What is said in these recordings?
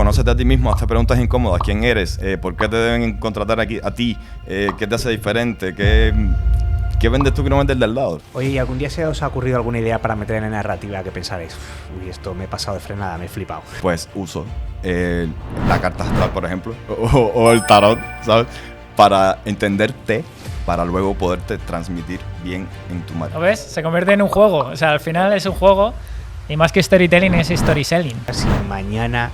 conócete a ti mismo, hazte preguntas incómodas. ¿Quién eres? ¿Por qué te deben contratar aquí, a ti? ¿Qué te hace diferente? ¿Qué vendes tú que no vendes del lado? Oye, ¿y algún día se os ha ocurrido alguna idea para meter en la narrativa que pensaréis? Uy, esto me he pasado de frenada, me he flipado. Pues uso la carta astral, por ejemplo, o el tarot, ¿sabes? Para entenderte, para luego poderte transmitir bien en tu marca. ¿Lo ves? Se convierte en un juego. O sea, al final es un juego y más que storytelling es storyselling. Si mañana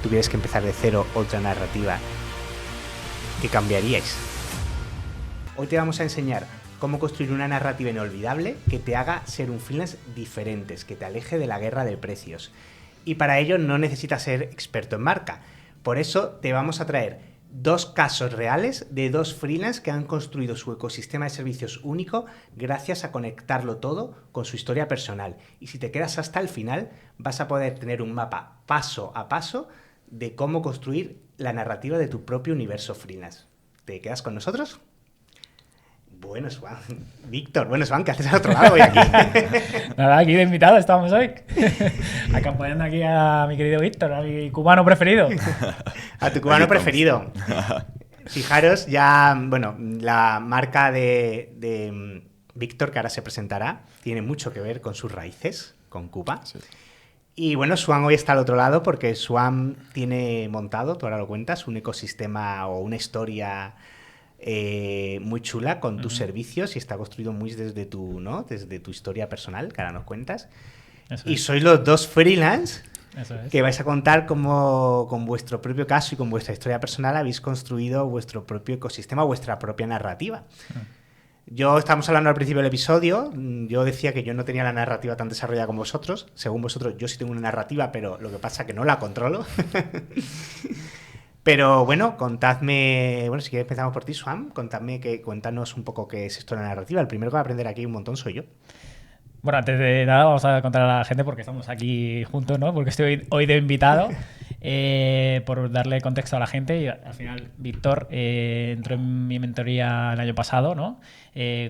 tuvierais que empezar de cero otra narrativa, ¿qué cambiaríais? Hoy te vamos a enseñar cómo construir una narrativa inolvidable que te haga ser un freelance diferente, que te aleje de la guerra de precios. Y para ello no necesitas ser experto en marca. Por eso te vamos a traer 2 casos reales de 2 freelance que han construido su ecosistema de servicios único gracias a conectarlo todo con su historia personal. Y si te quedas hasta el final, vas a poder tener un mapa paso a paso de cómo construir la narrativa de tu propio universo freelance. ¿Te quedas con nosotros? Bueno, Swan. Víctor, bueno, Swan, ¿qué haces al otro lado hoy aquí? Nada, aquí de invitado estamos hoy. Acompañando aquí a mi querido Víctor, a mi cubano preferido. A tu cubano preferido. Fijaros, ya, bueno, la marca de Víctor, que ahora se presentará, tiene mucho que ver con sus raíces, con Cuba. Sí. Y bueno, Swan hoy está al otro lado porque Swan tiene montado, tú ahora lo cuentas, un ecosistema o una historia muy chula con tus servicios y está construido muy desde tu, ¿no? Desde tu historia personal, que ahora nos cuentas. Y sois los 2 freelance que vais a contar cómo con vuestro propio caso y con vuestra historia personal habéis construido vuestro propio ecosistema, vuestra propia narrativa. Yo estábamos hablando al principio del episodio, yo decía que yo no tenía la narrativa tan desarrollada como vosotros. Según vosotros, yo sí tengo una narrativa, pero lo que pasa es que no la controlo. Pero bueno, contadme, bueno, si quieres empezamos por ti, Swan, cuéntanos un poco qué es esto de la narrativa. El primero que va a aprender aquí un montón soy yo. Bueno, antes de nada vamos a contar a la gente porque estamos aquí juntos, ¿no? Porque estoy hoy de invitado, por darle contexto a la gente. Y al final Víctor entró en mi mentoría el año pasado, ¿no?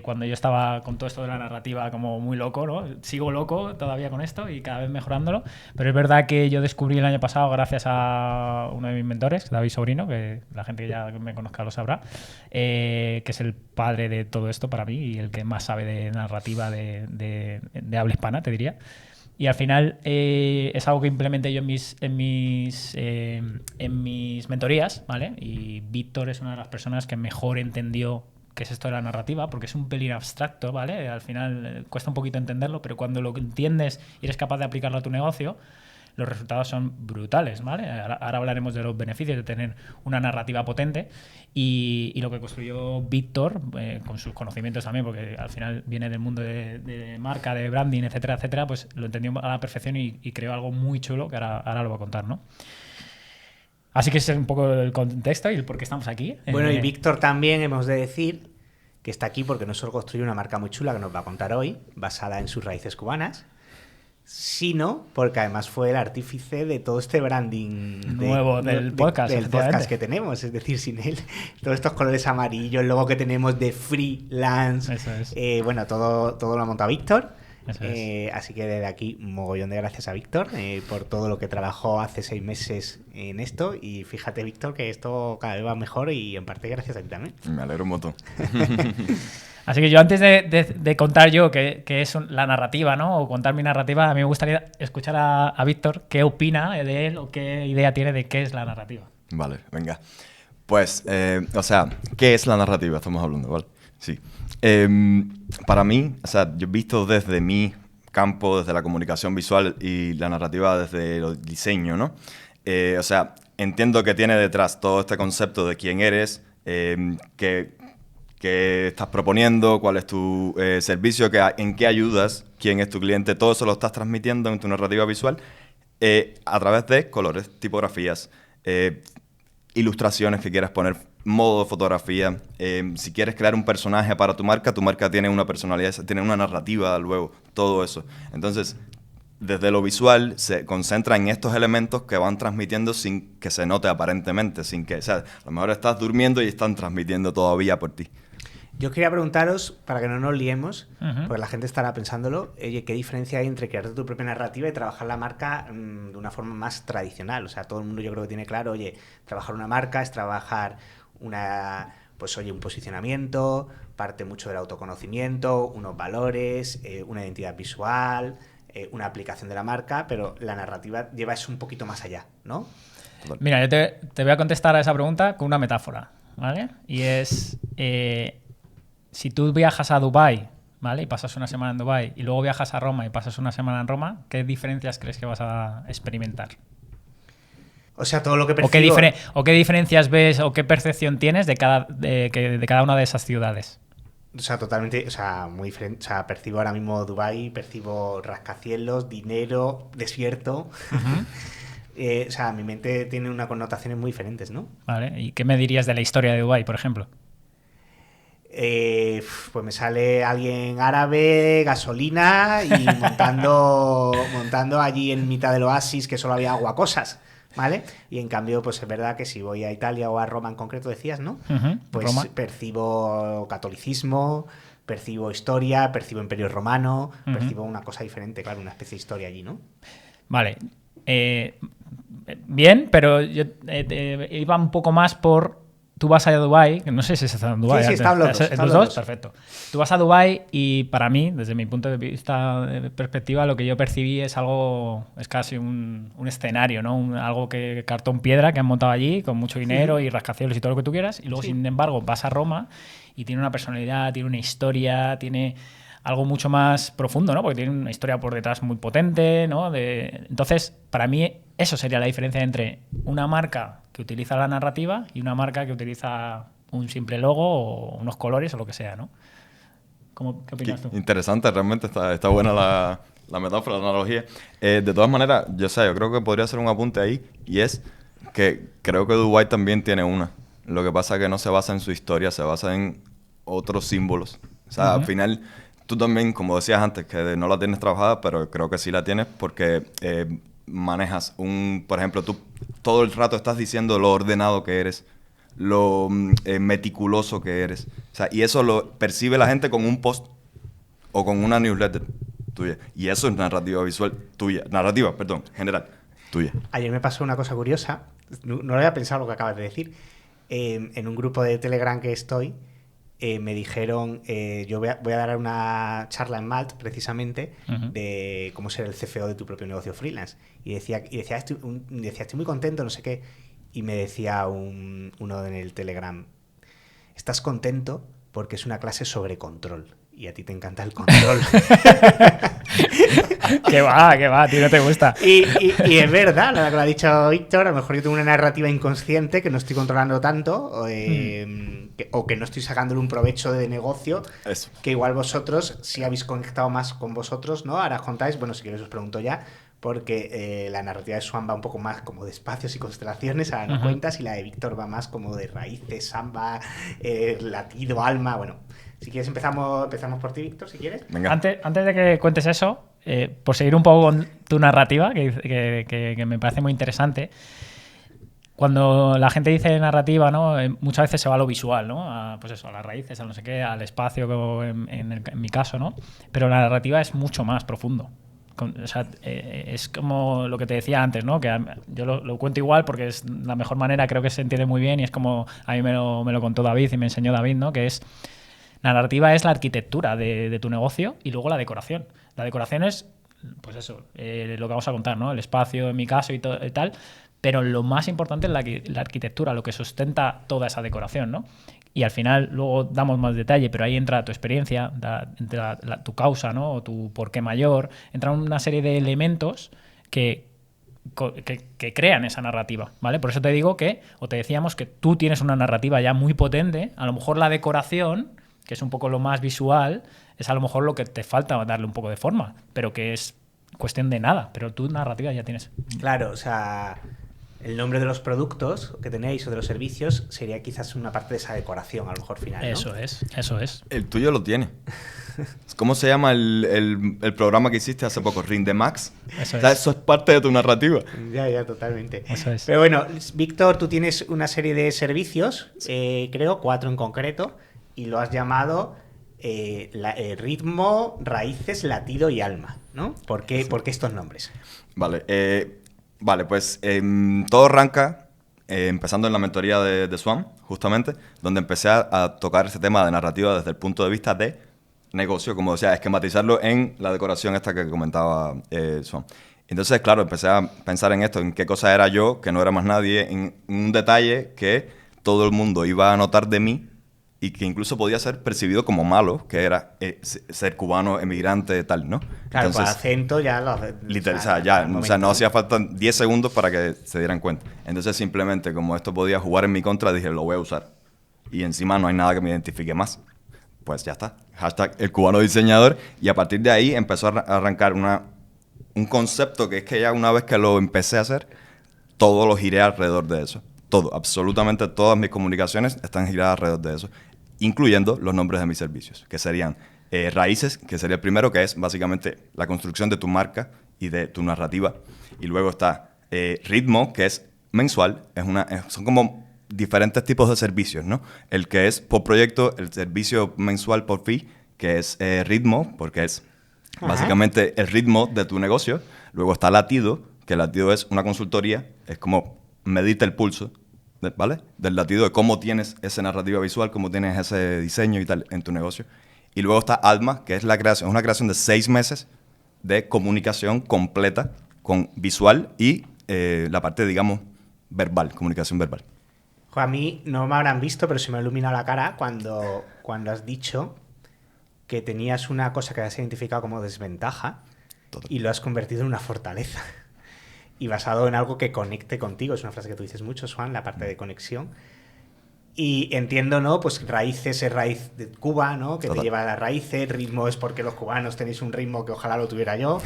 Cuando yo estaba con todo esto de la narrativa como muy loco, ¿no? Sigo loco todavía con esto y cada vez mejorándolo, pero es verdad que yo descubrí el año pasado gracias a uno de mis mentores, David Sobrino, que la gente que ya me conozca lo sabrá, que es el padre de todo esto para mí y el que más sabe de narrativa de habla hispana, te diría. Y al final es algo que implementé yo en mis mentorías, ¿vale? Y Víctor es una de las personas que mejor entendió qué es esto de la narrativa, porque es un pelín abstracto, ¿vale? Al final cuesta un poquito entenderlo, pero cuando lo entiendes y eres capaz de aplicarlo a tu negocio, los resultados son brutales, ¿vale? Ahora hablaremos de los beneficios de tener una narrativa potente y lo que construyó Víctor, con sus conocimientos también, porque al final viene del mundo de marca, de branding, etcétera, etcétera, pues lo entendió a la perfección y creó algo muy chulo que ahora lo voy a contar, ¿no? Así que ese es un poco el contexto y el por qué estamos aquí. Bueno, y Víctor también hemos de decir que está aquí porque no solo construyó una marca muy chula que nos va a contar hoy, basada en sus raíces cubanas, sino porque además fue el artífice de todo este branding nuevo del podcast que tenemos. Es decir, sin él, todos estos colores amarillos, el logo que tenemos de freelance, eso es. Bueno, todo lo ha montado Víctor. Es. Así que desde aquí, mogollón de gracias a Víctor por todo lo que trabajó hace 6 meses en esto. Y fíjate, Víctor, que esto cada vez va mejor y en parte gracias a ti también. Me alegro un montón. Así que yo antes de contar yo qué es la narrativa, ¿no? O contar mi narrativa, a mí me gustaría escuchar a Víctor qué opina de él o qué idea tiene de qué es la narrativa. Vale, venga. Pues, o sea, ¿qué es la narrativa? Estamos hablando, ¿vale? Sí. Para mí, o sea, yo he visto desde mi campo, desde la comunicación visual y la narrativa desde el diseño, ¿no? O sea, entiendo que tiene detrás todo este concepto de quién eres, qué estás proponiendo, cuál es tu servicio, en qué ayudas, quién es tu cliente, todo eso lo estás transmitiendo en tu narrativa visual a través de colores, tipografías, ilustraciones que quieras poner, modo de fotografía. Si quieres crear un personaje para tu marca tiene una personalidad, tiene una narrativa luego, todo eso. Entonces, desde lo visual se concentra en estos elementos que van transmitiendo sin que se note aparentemente, sin que, o sea, a lo mejor estás durmiendo y están transmitiendo todavía por ti. Yo quería preguntaros, para que no nos liemos, porque la gente estará pensándolo, oye, ¿qué diferencia hay entre crear tu propia narrativa y trabajar la marca de una forma más tradicional? O sea, todo el mundo yo creo que tiene claro, oye, trabajar una marca es trabajar un posicionamiento, parte mucho del autoconocimiento, unos valores, una identidad visual, una aplicación de la marca, pero la narrativa lleva eso un poquito más allá, ¿no? Mira, yo te voy a contestar a esa pregunta con una metáfora, ¿vale? Y es, si tú viajas a Dubái, ¿vale? Y pasas una semana en Dubái, y luego viajas a Roma y pasas una semana en Roma, ¿qué diferencias crees que vas a experimentar? O sea, todo lo que percibo... ¿O qué diferencias ves o qué percepción tienes de cada una de esas ciudades? O sea, totalmente, o sea, muy diferente. O sea, percibo ahora mismo Dubái, percibo rascacielos, dinero, desierto. O sea, mi mente tiene unas connotaciones muy diferentes, ¿no? Vale, ¿y qué me dirías de la historia de Dubái, por ejemplo? Pues me sale alguien árabe, gasolina y montando allí en mitad del oasis que solo había agua, cosas, ¿vale? Y en cambio, pues es verdad que si voy a Italia o a Roma en concreto, decías, ¿no? Pues Roma. Percibo catolicismo, percibo historia, percibo imperio romano, percibo una cosa diferente, claro, una especie de historia allí, ¿no? Vale. Bien, pero yo iba un poco más por... Tú vas a Dubái, que no sé si está en Dubái. Sí, están los dos. Perfecto. Tú vas a Dubái y para mí, desde mi punto de vista, de perspectiva, lo que yo percibí es algo, es casi un escenario, ¿no? Algo que cartón piedra que han montado allí con mucho dinero y rascacielos y todo lo que tú quieras. Y luego, sin embargo, vas a Roma y tiene una personalidad, tiene una historia, tiene algo mucho más profundo, ¿no? Porque tiene una historia por detrás muy potente, ¿no? Entonces, para mí, eso sería la diferencia entre una marca que utiliza la narrativa y una marca que utiliza un simple logo o unos colores o lo que sea, ¿no? ¿Qué opinas tú? Interesante, realmente está buena la metáfora, la analogía. De todas maneras, yo creo que podría ser un apunte ahí, y es que creo que Dubái también tiene una. Lo que pasa es que no se basa en su historia, se basa en otros símbolos. O sea, al final, tú también, como decías antes, que no la tienes trabajada, pero creo que sí la tienes porque manejas por ejemplo, tú todo el rato estás diciendo lo ordenado que eres, lo meticuloso que eres. O sea, y eso lo percibe la gente con un post o con una newsletter tuya. Y eso es narrativa visual tuya. Narrativa, perdón, general, tuya. Ayer me pasó una cosa curiosa. No lo había pensado lo que acabas de decir. En un grupo de Telegram que estoy, me dijeron, yo voy a dar una charla en Malt, precisamente, de cómo ser el CFO de tu propio negocio freelance. Y decía estoy muy contento, no sé qué. Y me decía uno en el Telegram, estás contento porque es una clase sobre control. Y a ti te encanta el control. ¿Qué va? ¿A ti no te gusta? Y es verdad, lo que ha dicho Víctor. A lo mejor yo tengo una narrativa inconsciente que no estoy controlando tanto, o que no estoy sacándole un provecho de negocio. Eso. Que igual vosotros, si habéis conectado más con vosotros, ¿no? Ahora contáis, bueno, si queréis os pregunto ya, porque la narrativa de Swan va un poco más como de espacios y constelaciones, ahora no cuentas, y la de Víctor va más como de raíces, samba, latido, alma, bueno. Si quieres empezamos por ti, Víctor, si quieres. Venga. Antes de que cuentes eso, por seguir un poco con tu narrativa, que me parece muy interesante, cuando la gente dice narrativa, ¿no? Muchas veces se va a lo visual, ¿no? Pues eso, a las raíces, a no sé qué, al espacio, en mi caso, ¿no? Pero la narrativa es mucho más profundo. O sea, es como lo que te decía antes, ¿no? Que yo lo cuento igual porque es la mejor manera, creo que se entiende muy bien, y es como a mí me lo contó David y me enseñó David, ¿no? Que es... La narrativa es la arquitectura de tu negocio y luego la decoración. La decoración es, pues eso, lo que vamos a contar, ¿no? El espacio, en mi caso y tal. Pero lo más importante es la arquitectura, lo que sustenta toda esa decoración, ¿no? Y al final luego damos más detalle, pero ahí entra tu experiencia, entra tu causa, ¿no? O tu porqué mayor. Entran una serie de elementos que crean esa narrativa, ¿vale? Por eso te digo o te decíamos que tú tienes una narrativa ya muy potente. A lo mejor la decoración, que es un poco lo más visual, es a lo mejor lo que te falta darle un poco de forma, pero que es cuestión de nada, pero tu narrativa ya tienes. Claro, o sea, el nombre de los productos que tenéis o de los servicios sería quizás una parte de esa decoración, a lo mejor final, ¿no? Eso es. El tuyo lo tiene. ¿Cómo se llama el programa que hiciste hace poco? Rindemax. Eso es. O sea, eso es parte de tu narrativa. Ya, totalmente. Eso es. Pero bueno, Víctor, tú tienes una serie de servicios, creo, 4 en concreto, y lo has llamado ritmo, raíces, latido y alma, ¿no? ¿Por qué estos nombres? Vale, pues todo arranca empezando en la mentoría de Swan, justamente, donde empecé a tocar ese tema de narrativa desde el punto de vista de negocio, como decía, esquematizarlo en la decoración esta que comentaba Swan. Entonces, claro, empecé a pensar en esto, en qué cosa era yo, que no era más nadie, en un detalle que todo el mundo iba a notar de mí y que incluso podía ser percibido como malo, que era ser cubano, emigrante, tal, ¿no? Claro, entonces, por acento ya lo... literal, o sea, no hacía falta 10 segundos para que se dieran cuenta. Entonces, simplemente, como esto podía jugar en mi contra, dije, lo voy a usar. Y encima no hay nada que me identifique más. Pues ya está. Hashtag el cubano diseñador. Y a partir de ahí empezó a arrancar un concepto que es que ya una vez que lo empecé a hacer, todo lo giré alrededor de eso. Todo, absolutamente todas mis comunicaciones están giradas alrededor de eso, incluyendo los nombres de mis servicios, que serían Raíces, que sería el primero, que es básicamente la construcción de tu marca y de tu narrativa. Y luego está Ritmo, que es mensual, son como diferentes tipos de servicios, ¿no? El que es por proyecto, el servicio mensual por fee, que es Ritmo, porque es básicamente el ritmo de tu negocio. Luego está Latido, que Latido es una consultoría, es como medita el pulso, ¿vale? Del latido, de cómo tienes esa narrativa visual, cómo tienes ese diseño y tal en tu negocio. Y luego está Alma, que es una creación de 6 meses de comunicación completa con visual y la parte, digamos, verbal, comunicación verbal. A mí no me habrán visto, pero se me ha iluminado la cara cuando has dicho que tenías una cosa que has identificado como desventaja. Total. Y lo has convertido en una fortaleza. Y basado en algo que conecte contigo. Es una frase que tú dices mucho, Swan, la parte de conexión. Y entiendo, ¿no? Pues raíces es raíz de Cuba, ¿no? Que Total. te lleva a las raíces. Ritmo es porque los cubanos tenéis un ritmo que ojalá lo tuviera yo.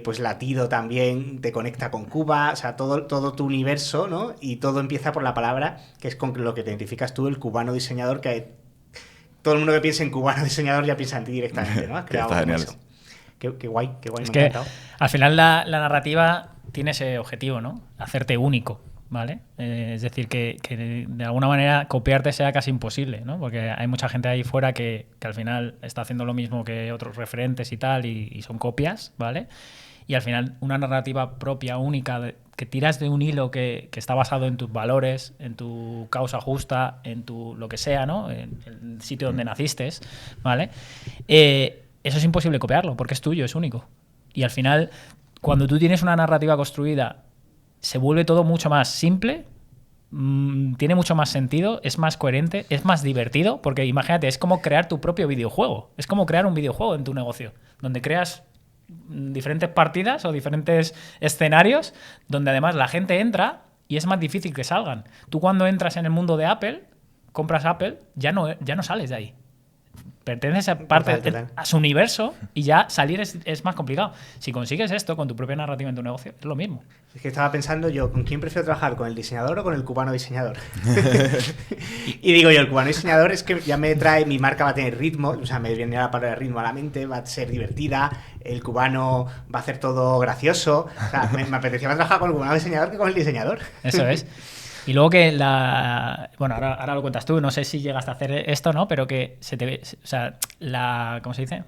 Pues latido también te conecta con Cuba. O sea, todo tu universo, ¿no? Y todo empieza por la palabra, que es con lo que te identificas tú, el cubano diseñador, que todo el mundo que piense en cubano diseñador ya piensa en ti directamente, ¿no? Has creado Está genial. eso. Qué guay, Es me que ha encantado. al final la narrativa tiene ese objetivo, ¿no? Hacerte único, ¿vale? Es decir, que de alguna manera copiarte sea casi imposible, ¿no? Porque hay mucha gente ahí fuera que al final está haciendo lo mismo que otros referentes y tal, y son copias, ¿vale? Y al final una narrativa propia, única, que tiras de un hilo que está basado en tus valores, en tu causa justa, en tu lo que sea, ¿no? En el sitio donde naciste, ¿vale? Eso es imposible copiarlo, porque es tuyo, es único. Y al final, cuando tú tienes una narrativa construida, se vuelve todo mucho más simple, tiene mucho más sentido, es más coherente, es más divertido, porque imagínate, es como crear tu propio videojuego. Es como crear un videojuego en tu negocio, donde creas diferentes partidas o diferentes escenarios, donde además la gente entra y es más difícil que salgan. Tú cuando entras en el mundo de Apple, compras Apple, ya no sales de ahí. Perteneces a su universo y ya salir es más complicado. Si consigues esto con tu propia narrativa en tu negocio, es lo mismo. Es que estaba pensando yo, ¿con quién prefiero trabajar? ¿Con el diseñador o con el cubano diseñador? Y digo yo, el cubano diseñador es que ya me trae, mi marca va a tener ritmo, o sea, me viene la palabra ritmo a la mente, va a ser divertida, el cubano va a hacer todo gracioso. O sea, me apetecía más trabajar con el cubano diseñador que con el diseñador. Eso es. Y luego que bueno, ahora lo cuentas tú, no sé si llegaste a hacer esto, ¿no? Pero que se te ve, o sea, ¿cómo se dice?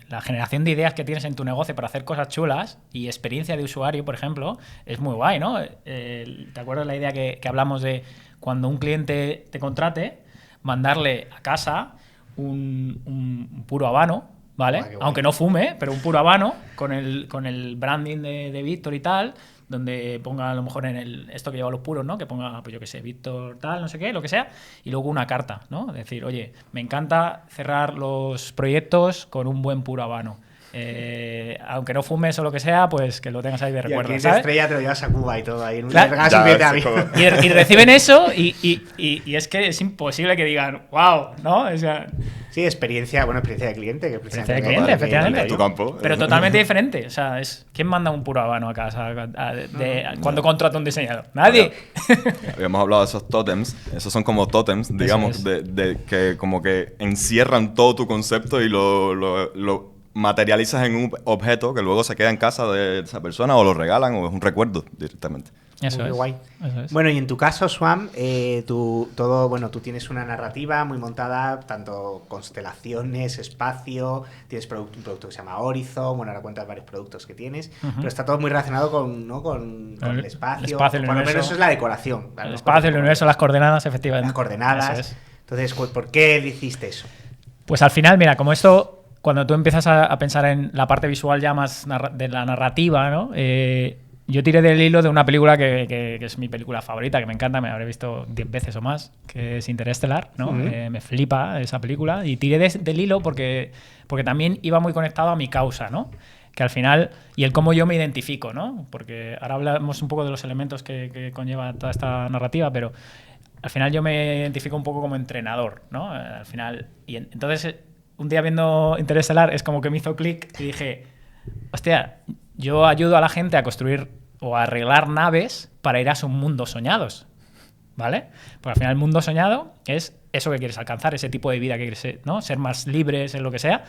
La generación de ideas que tienes en tu negocio para hacer cosas chulas y experiencia de usuario, por ejemplo, es muy guay, ¿no? ¿Te acuerdas la idea que hablamos de cuando un cliente te contrate, mandarle a casa un puro habano, ¿vale? Guay, aunque no fume, pero un puro habano con el branding de Víctor y tal, donde ponga a lo mejor en esto que lleva los puros, ¿no? Que ponga, pues yo qué sé, Víctor tal, no sé qué, lo que sea, y luego una carta, ¿no? Decir, oye, me encanta cerrar los proyectos con un buen puro habano. Aunque no fumes o lo que sea, pues que lo tengas ahí de recuerdo, y ¿sabes? Estrella te lo llevas a Cuba y todo ahí. Claro. Y reciben eso y es que es imposible que digan, wow, ¿no? O sea, sí, experiencia de cliente. Experiencia de cliente, efectivamente. Tu campo. Pero totalmente diferente. O sea, ¿quién manda un puro habano a casa cuando contrata un diseñador? Nadie. Habíamos hablado de esos tótems. Esos son como tótems, digamos, de que como que encierran todo tu concepto y lo materializas en un objeto que luego se queda en casa de esa persona o lo regalan o es un recuerdo directamente. Eso Muy es. guay. Eso es. Bueno, y en tu caso, Swam, tú tienes una narrativa muy montada, tanto constelaciones, espacio, tienes un producto que se llama Horizon, bueno, ahora cuentas varios productos que tienes, pero está todo muy relacionado con el espacio, el por lo menos universo. eso es la decoración. El espacio, el universo, las coordenadas, efectivamente. Las coordenadas. Eso es. Entonces, ¿por qué hiciste eso? Pues al final, mira, como esto, cuando tú empiezas a pensar en la parte visual ya más de la narrativa, ¿no? Yo tiré del hilo de una película que es mi película favorita, que me encanta, me habré visto 10 veces o más, que es Interestelar, ¿no? Me flipa esa película. Y tiré del hilo porque también iba muy conectado a mi causa, ¿no? Que al final, y el cómo yo me identifico, ¿no? Porque ahora hablamos un poco de los elementos que conlleva toda esta narrativa, pero al final yo me identifico un poco como entrenador, ¿no? Al final, y entonces un día viendo Interestelar es como que me hizo clic y dije, hostia, yo ayudo a la gente a construir o a arreglar naves para ir a sus mundos soñados, ¿vale? Porque al final el mundo soñado es eso que quieres alcanzar, ese tipo de vida que quieres, ¿no? Ser más libre, ser lo que sea,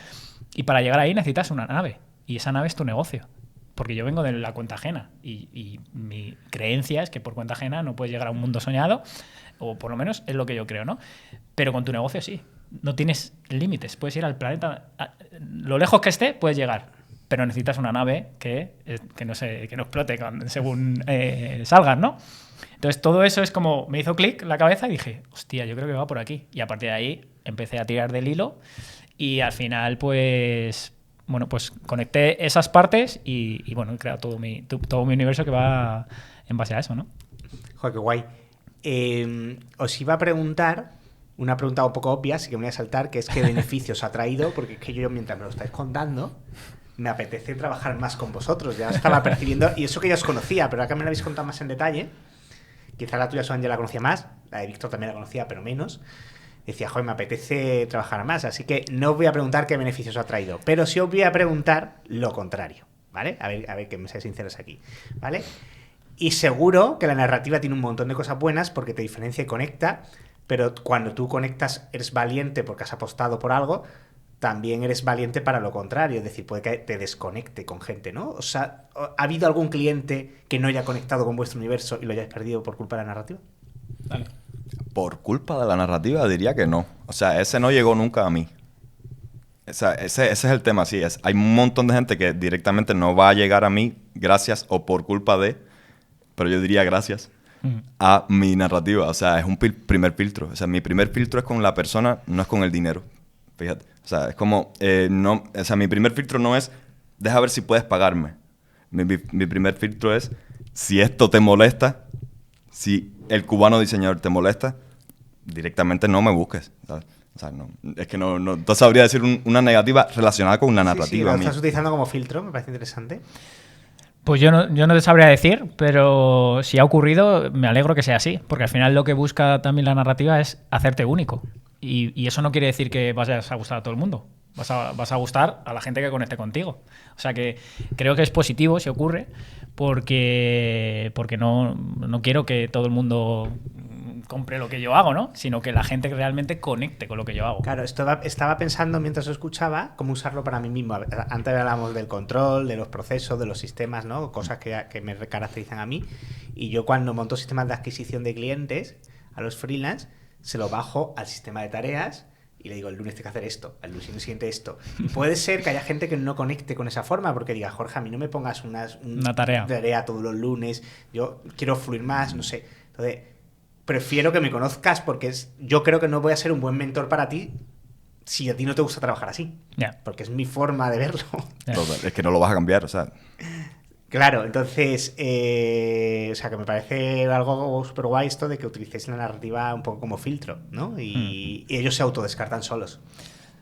y para llegar ahí necesitas una nave, y esa nave es tu negocio. Porque yo vengo de la cuenta ajena y mi creencia es que por cuenta ajena no puedes llegar a un mundo soñado, o por lo menos es lo que yo creo, ¿no? Pero con tu negocio sí. No tienes límites. Puedes ir al planeta... Lo lejos que esté, puedes llegar. Pero necesitas una nave que no explote según salgan, ¿no? Entonces todo eso es como... Me hizo clic en la cabeza y dije, hostia, yo creo que va por aquí. Y a partir de ahí empecé a tirar del hilo y al final, pues... Bueno, pues conecté esas partes y bueno, he creado todo mi universo que va en base a eso, ¿no? Joder, qué guay. Os iba a preguntar una pregunta un poco obvia, así que me voy a saltar, que es qué beneficios ha traído, porque es que yo mientras me lo estáis contando me apetece trabajar más con vosotros. Ya estaba percibiendo, y eso que ya os conocía, pero ahora que me lo habéis contado más en detalle, quizá la tuya, Suan, ya la conocía más, la de Víctor también la conocía, pero menos. Decía, joder, me apetece trabajar más, así que no os voy a preguntar qué beneficios ha traído, pero sí os voy a preguntar lo contrario, ¿vale? A ver que me seáis sinceros aquí, ¿vale? Y seguro que la narrativa tiene un montón de cosas buenas porque te diferencia y conecta, pero cuando tú conectas eres valiente porque has apostado por algo, también eres valiente para lo contrario, es decir, puede que te desconecte con gente, ¿no? O sea, ¿ha habido algún cliente que no haya conectado con vuestro universo y lo hayáis perdido por culpa de la narrativa? Dale. Por culpa de la narrativa diría que no. O sea, ese no llegó nunca a mí. O sea, ese es el tema, sí. Hay un montón de gente que directamente no va a llegar a mí gracias o por culpa de, pero yo diría gracias a mi narrativa. O sea, es un primer filtro. O sea, mi primer filtro es con la persona, no es con el dinero. Fíjate. O sea, es como, no, o sea, mi primer filtro no es, deja ver si puedes pagarme. Mi primer filtro es, si esto te molesta, si el cubano diseñador te molesta, directamente no me busques, ¿sabes? O sea, no, es que no sabría decir una negativa relacionada con una narrativa. Sí, lo estás utilizando como filtro, me parece interesante. Pues yo no te sabría decir, pero si ha ocurrido, me alegro que sea así, porque al final lo que busca también la narrativa es hacerte único. Y eso no quiere decir que vayas a gustar a todo el mundo. Vas a gustar a la gente que conecte contigo. O sea que creo que es positivo si ocurre, porque no quiero que todo el mundo compre lo que yo hago, ¿no? Sino que la gente realmente conecte con lo que yo hago. Claro, estaba pensando mientras os escuchaba cómo usarlo para mí mismo. Antes hablábamos del control, de los procesos, de los sistemas, ¿no? Cosas que me caracterizan a mí. Y yo cuando monto sistemas de adquisición de clientes a los freelance, se lo bajo al sistema de tareas y le digo, el lunes tengo que hacer esto, el lunes siguiente esto. Y puede ser que haya gente que no conecte con esa forma porque diga, Jorge, a mí no me pongas una tarea todos los lunes, yo quiero fluir más, no sé. Entonces, prefiero que me conozcas porque yo creo que no voy a ser un buen mentor para ti si a ti no te gusta trabajar así. Yeah. Porque es mi forma de verlo. Yeah. Es que no lo vas a cambiar, o sea. Claro, entonces, o sea, que me parece algo súper guay esto de que utilicéis la narrativa un poco como filtro, ¿no? Y ellos se autodescartan solos.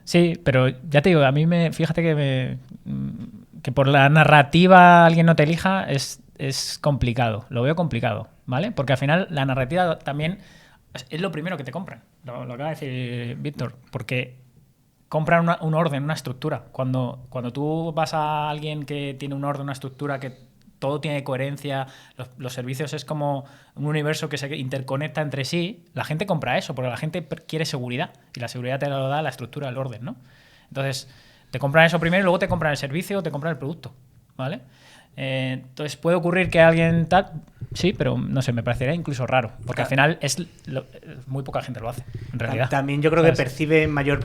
Sí, pero ya te digo, a mí fíjate que por la narrativa alguien no te elija es complicado, lo veo complicado, ¿vale? Porque al final la narrativa también es lo primero que te compran, lo acaba de decir Víctor, porque compran un orden, una estructura. Cuando tú vas a alguien que tiene un orden, una estructura, que todo tiene coherencia, los servicios es como un universo que se interconecta entre sí, la gente compra eso, porque la gente quiere seguridad, y la seguridad te lo da la estructura, el orden, ¿no? Entonces, Te compran eso primero y luego te compran el servicio o te compran el producto, ¿vale? Entonces puede ocurrir que alguien tal, sí, pero no sé, me parecería incluso raro, porque al final muy poca gente lo hace, en realidad. También yo creo que percibe mayor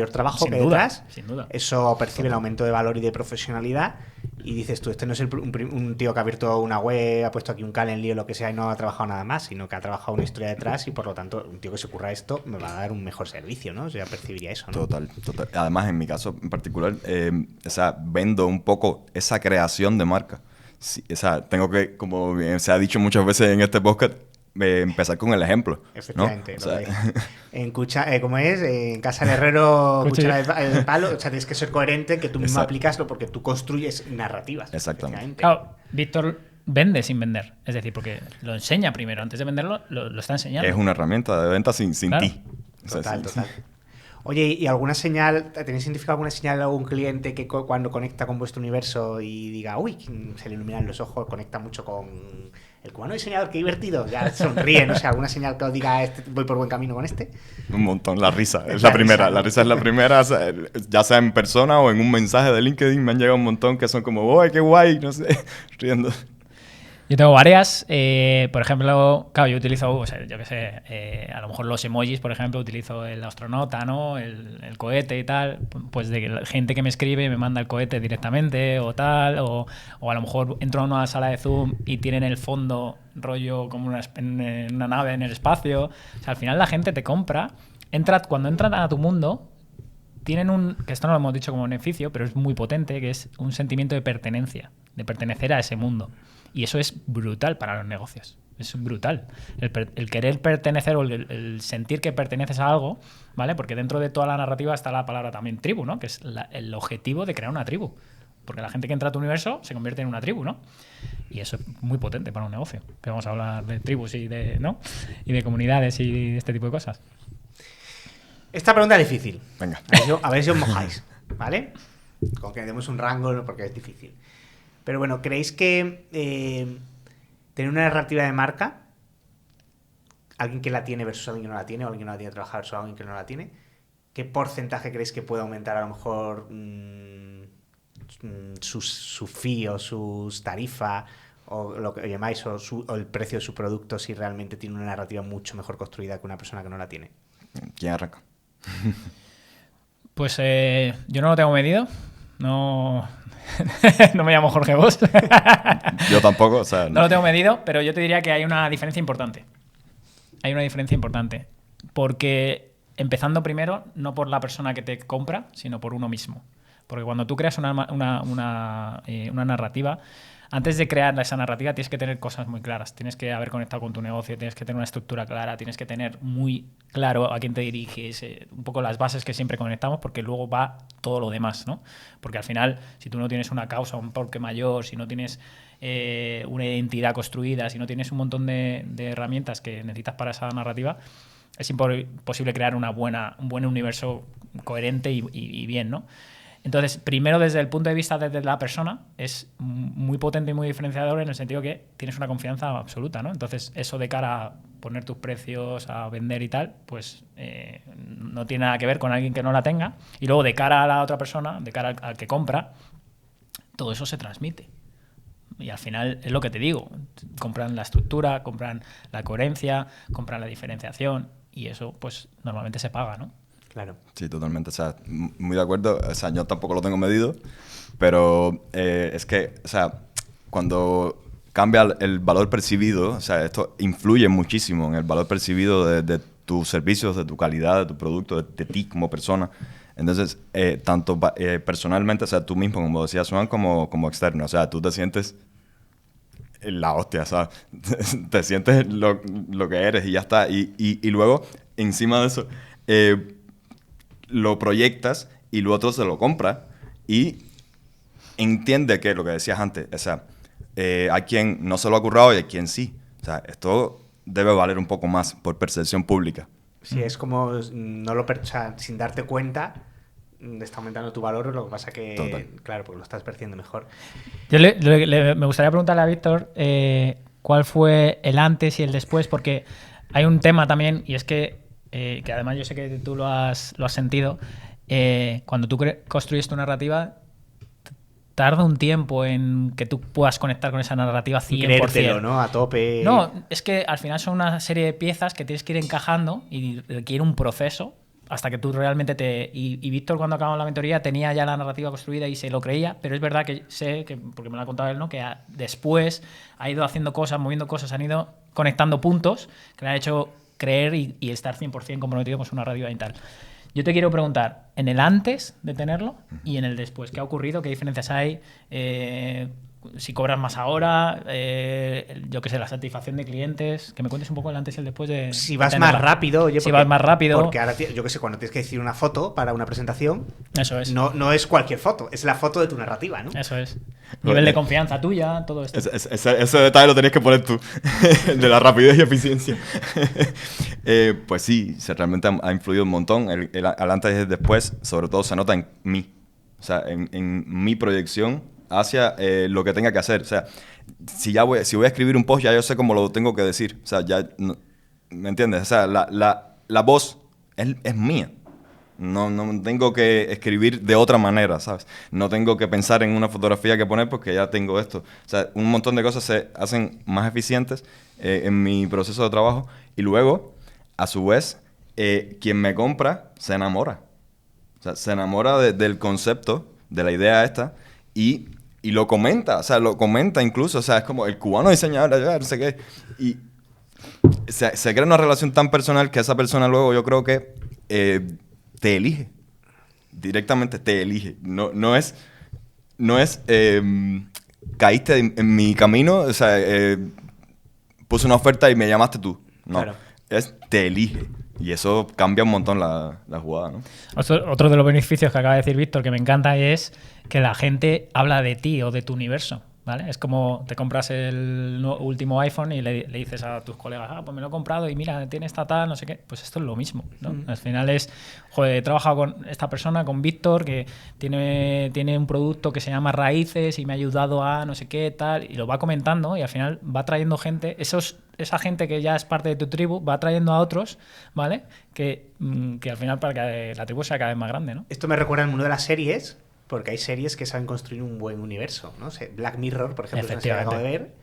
trabajo que detrás. Sin duda. Eso percibe el aumento de valor y de profesionalidad. Y dices tú, este no es un tío que ha abierto una web, ha puesto aquí un Calendly o lo que sea y no ha trabajado nada más, sino que ha trabajado una historia detrás y por lo tanto un tío que se curra esto me va a dar un mejor servicio, ¿no? O sea, percibiría eso, ¿no? Total. Además, en mi caso en particular, o sea, vendo un poco esa creación de marca. Sí, o sea, tengo que, como se ha dicho muchas veces en este podcast, empezar con el ejemplo. Efectivamente. ¿No? O sea, ¿Cómo es? En casa del herrero, cuchara de palo. O sea, tienes que ser coherente, que tú mismo aplicas porque tú construyes narrativas. Exactamente. Claro, Víctor vende sin vender. Es decir, porque lo enseña primero. Antes de venderlo, lo está enseñando. Es una herramienta de venta sin claro. ti. O sea, total. Oye, ¿y alguna señal, tenéis identificado alguna señal de algún cliente que cuando conecta con vuestro universo y diga, uy, se le iluminan los ojos, conecta mucho con el cubano diseñador, qué divertido, ya sonríe, no sé, alguna señal que os diga, voy por buen camino con este? Un montón, la risa es la primera, la risa es la primera, ya sea en persona o en un mensaje de LinkedIn, me han llegado un montón que son como, ¡uy, qué guay! No sé, riendo. Yo tengo varias, por ejemplo, claro, yo utilizo, o sea, yo qué sé, a lo mejor los emojis, por ejemplo, utilizo el astronauta, ¿no? El cohete y tal, pues de la gente que me escribe me manda el cohete directamente o tal, o a lo mejor entro a una sala de Zoom y tienen el fondo rollo como una nave en el espacio. O sea, al final la gente te compra, cuando entran a tu mundo, tienen que esto no lo hemos dicho como beneficio, pero es muy potente, que es un sentimiento de pertenencia, de pertenecer a ese mundo. Y eso es brutal para los negocios. Es brutal. El querer pertenecer o el sentir que perteneces a algo, ¿vale? Porque dentro de toda la narrativa está la palabra también tribu, ¿no? Que es el objetivo de crear una tribu. Porque la gente que entra a tu universo se convierte en una tribu, ¿no? Y eso es muy potente para un negocio. Que vamos a hablar de tribus y ¿no? Y de comunidades y de este tipo de cosas. Esta pregunta es difícil. Venga. A ver si os mojáis, ¿vale? Con que demos un rango porque es difícil. Pero bueno, ¿creéis que tener una narrativa de marca, alguien que la tiene versus alguien que no la tiene, o alguien que no la tiene trabajada versus alguien que no la tiene, qué porcentaje creéis que puede aumentar a lo mejor su fee o sus tarifas o lo que llamáis o el precio de su producto si realmente tiene una narrativa mucho mejor construida que una persona que no la tiene? ¿Quién arranca? Pues yo no lo tengo medido. No me llamo Jorge Bosch. Yo tampoco, o sea... No lo tengo medido, pero yo te diría que hay una diferencia importante. Hay una diferencia importante. Porque empezando primero, no por la persona que te compra, sino por uno mismo. Porque cuando tú creas una narrativa, antes de crear esa narrativa tienes que tener cosas muy claras. Tienes que haber conectado con tu negocio, tienes que tener una estructura clara, tienes que tener muy claro a quién te diriges, un poco las bases que siempre conectamos, porque luego va todo lo demás, ¿no? Porque al final, si tú no tienes una causa, un porqué mayor, si no tienes una identidad construida, si no tienes un montón de herramientas que necesitas para esa narrativa, es imposible crear un buen universo coherente y bien, ¿no? Entonces, primero desde el punto de vista de la persona, es muy potente y muy diferenciador en el sentido que tienes una confianza absoluta, ¿no? Entonces, eso de cara a poner tus precios, a vender y tal, pues no tiene nada que ver con alguien que no la tenga. Y luego, de cara a la otra persona, de cara al que compra, todo eso se transmite. Y al final es lo que te digo, compran la estructura, compran la coherencia, compran la diferenciación y eso pues normalmente se paga, ¿no? Claro. Sí, totalmente. O sea, muy de acuerdo. O sea, yo tampoco lo tengo medido, pero es que, o sea, cuando cambia el valor percibido, o sea, esto influye muchísimo en el valor percibido de tus servicios, de tu calidad, de tu producto, de ti como persona. Entonces, tanto personalmente, o sea, tú mismo, como decía Swan, como externo, o sea, tú te sientes la hostia, o sea, te sientes lo que eres y ya está. Y luego, encima de eso, lo proyectas y el otro se lo compra y entiende que lo que decías antes, o sea, hay quien no se lo ha currado y hay quien sí. O sea, esto debe valer un poco más por percepción pública. Sí, es como sin darte cuenta está aumentando tu valor, lo que pasa que, total, claro, porque lo estás percibiendo mejor. Yo me gustaría preguntarle a Víctor cuál fue el antes y el después, porque hay un tema también, y es que además yo sé que tú lo has sentido, cuando tú construyes tu narrativa, tarda un tiempo en que tú puedas conectar con esa narrativa 100%. Creértelo, ¿no? A tope. No, es que al final son una serie de piezas que tienes que ir encajando y requiere un proceso hasta que tú realmente te... Y Víctor, cuando acabamos la mentoría, tenía ya la narrativa construida y se lo creía, pero es verdad que sé, que porque me lo ha contado él, ¿no? Que después ha ido haciendo cosas, moviendo cosas, han ido conectando puntos que le han hecho creer y estar 100% comprometido con su narrativa y tal. Yo te quiero preguntar, en el antes de tenerlo y en el después, ¿qué ha ocurrido? ¿Qué diferencias hay? Si cobras más ahora, yo qué sé, la satisfacción de clientes, que me cuentes un poco el antes y el después de... Si vas más rápido, oye, si vas más rápido. Porque ahora, yo qué sé, cuando tienes que decir una foto para una presentación, eso es. No es cualquier foto, es la foto de tu narrativa, ¿no? Eso es. Nivel de confianza tuya, todo esto. Ese detalle lo tenías que poner tú, de la rapidez y eficiencia. Pues sí, realmente ha influido un montón. El antes y el después, sobre todo se nota en mí. O sea, en mi proyección hacia lo que tenga que hacer. O sea, si voy a escribir un post, ya yo sé cómo lo tengo que decir. O sea, ya... ¿Me entiendes? O sea, la voz es mía. No tengo que escribir de otra manera, ¿sabes? No tengo que pensar en una fotografía que poner porque ya tengo esto. O sea, un montón de cosas se hacen más eficientes en mi proceso de trabajo. Y luego, a su vez, quien me compra se enamora. O sea, se enamora del concepto, de la idea esta, y lo comenta. O sea, lo comenta incluso. O sea, es como el cubano diseñador, no sé qué. Y se crea una relación tan personal que esa persona luego yo creo que te elige. Directamente te elige. No es caíste en mi camino, o sea, puse una oferta y me llamaste tú. No, claro. Te elige. Y eso cambia un montón la jugada, ¿no? Otro de los beneficios que acaba de decir Víctor que me encanta es que la gente habla de ti o de tu universo, ¿vale? Es como te compras el último iPhone y le dices a tus colegas, pues me lo he comprado y mira, tiene esta tal, no sé qué. Pues esto es lo mismo, ¿no? Al final es, joder, he trabajado con esta persona, con Víctor, que tiene un producto que se llama Raíces y me ha ayudado a no sé qué, tal, y lo va comentando y al final va trayendo gente, esa gente que ya es parte de tu tribu va trayendo a otros, ¿vale? Que al final para que la tribu sea cada vez más grande, ¿no? Esto me recuerda al mundo de las series, porque hay series que saben construir un buen universo, ¿no? Black Mirror, por ejemplo, es una serie que acabo de ver.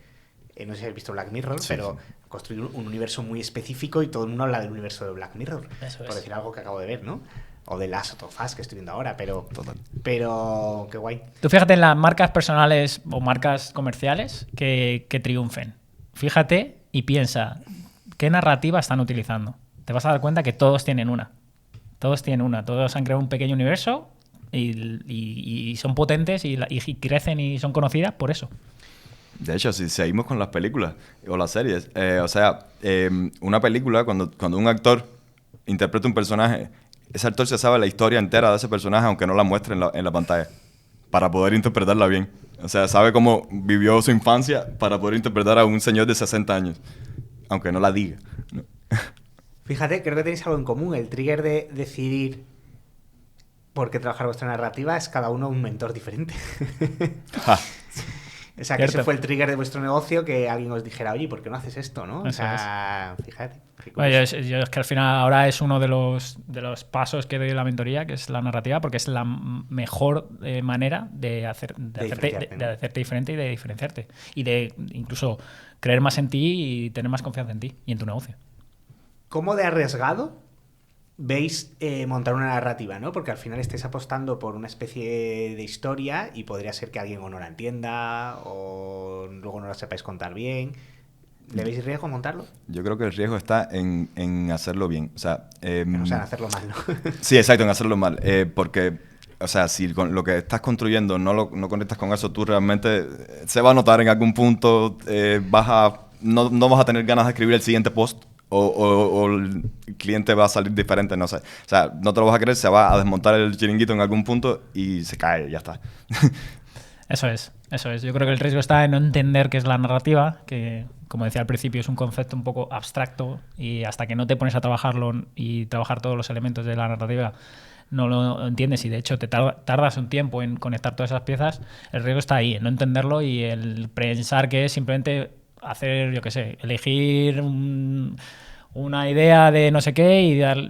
No sé si habéis visto Black Mirror, sí, pero construir un universo muy específico y todo el mundo habla del universo de Black Mirror, por decir algo que acabo de ver, ¿no? O de Last of Us que estoy viendo ahora, pero qué guay. Tú fíjate en las marcas personales o marcas comerciales que triunfen. Fíjate y piensa, ¿qué narrativa están utilizando? Te vas a dar cuenta que todos tienen una. Todos han creado un pequeño universo y son potentes y crecen y son conocidas por eso. De hecho, si seguimos con las películas o las series, una película, cuando un actor interpreta un personaje, ese actor se sabe la historia entera de ese personaje, aunque no la muestre en la pantalla, para poder interpretarla bien. O sea, sabe cómo vivió su infancia para poder interpretar a un señor de 60 años, aunque no la diga, ¿no? Fíjate, creo que tenéis algo en común. El trigger de decidir por qué trabajar vuestra narrativa es cada uno un mentor diferente. O sea, que ese fue el trigger de vuestro negocio, que alguien os dijera, oye, ¿por qué no haces esto, no? O sea, fíjate. Bueno, yo es que al final ahora es uno de los pasos que doy en la mentoría, que es la narrativa, porque es la mejor manera de hacerte diferente y de diferenciarte. Y de incluso creer más en ti y tener más confianza en ti y en tu negocio. ¿Cómo de arriesgado veis montar una narrativa, ¿no? Porque al final estáis apostando por una especie de historia y podría ser que alguien o no la entienda o luego no la sepáis contar bien. ¿Le veis riesgo montarlo? Yo creo que el riesgo está en hacerlo bien. O sea, en hacerlo mal, ¿no? Sí, exacto, en hacerlo mal. Porque, o sea, si con lo que estás construyendo no conectas con eso, tú realmente se va a notar en algún punto, no vas a tener ganas de escribir el siguiente post. O el cliente va a salir diferente, no sé. O sea, no te lo vas a creer, se va a desmontar el chiringuito en algún punto y se cae, ya está. Eso es. Yo creo que el riesgo está en no entender qué es la narrativa, que, como decía al principio, es un concepto un poco abstracto y hasta que no te pones a trabajarlo y trabajar todos los elementos de la narrativa no lo entiendes y de hecho te tardas un tiempo en conectar todas esas piezas. El riesgo está ahí, en no entenderlo y el pensar que es simplemente hacer, yo qué sé, elegir una idea de no sé qué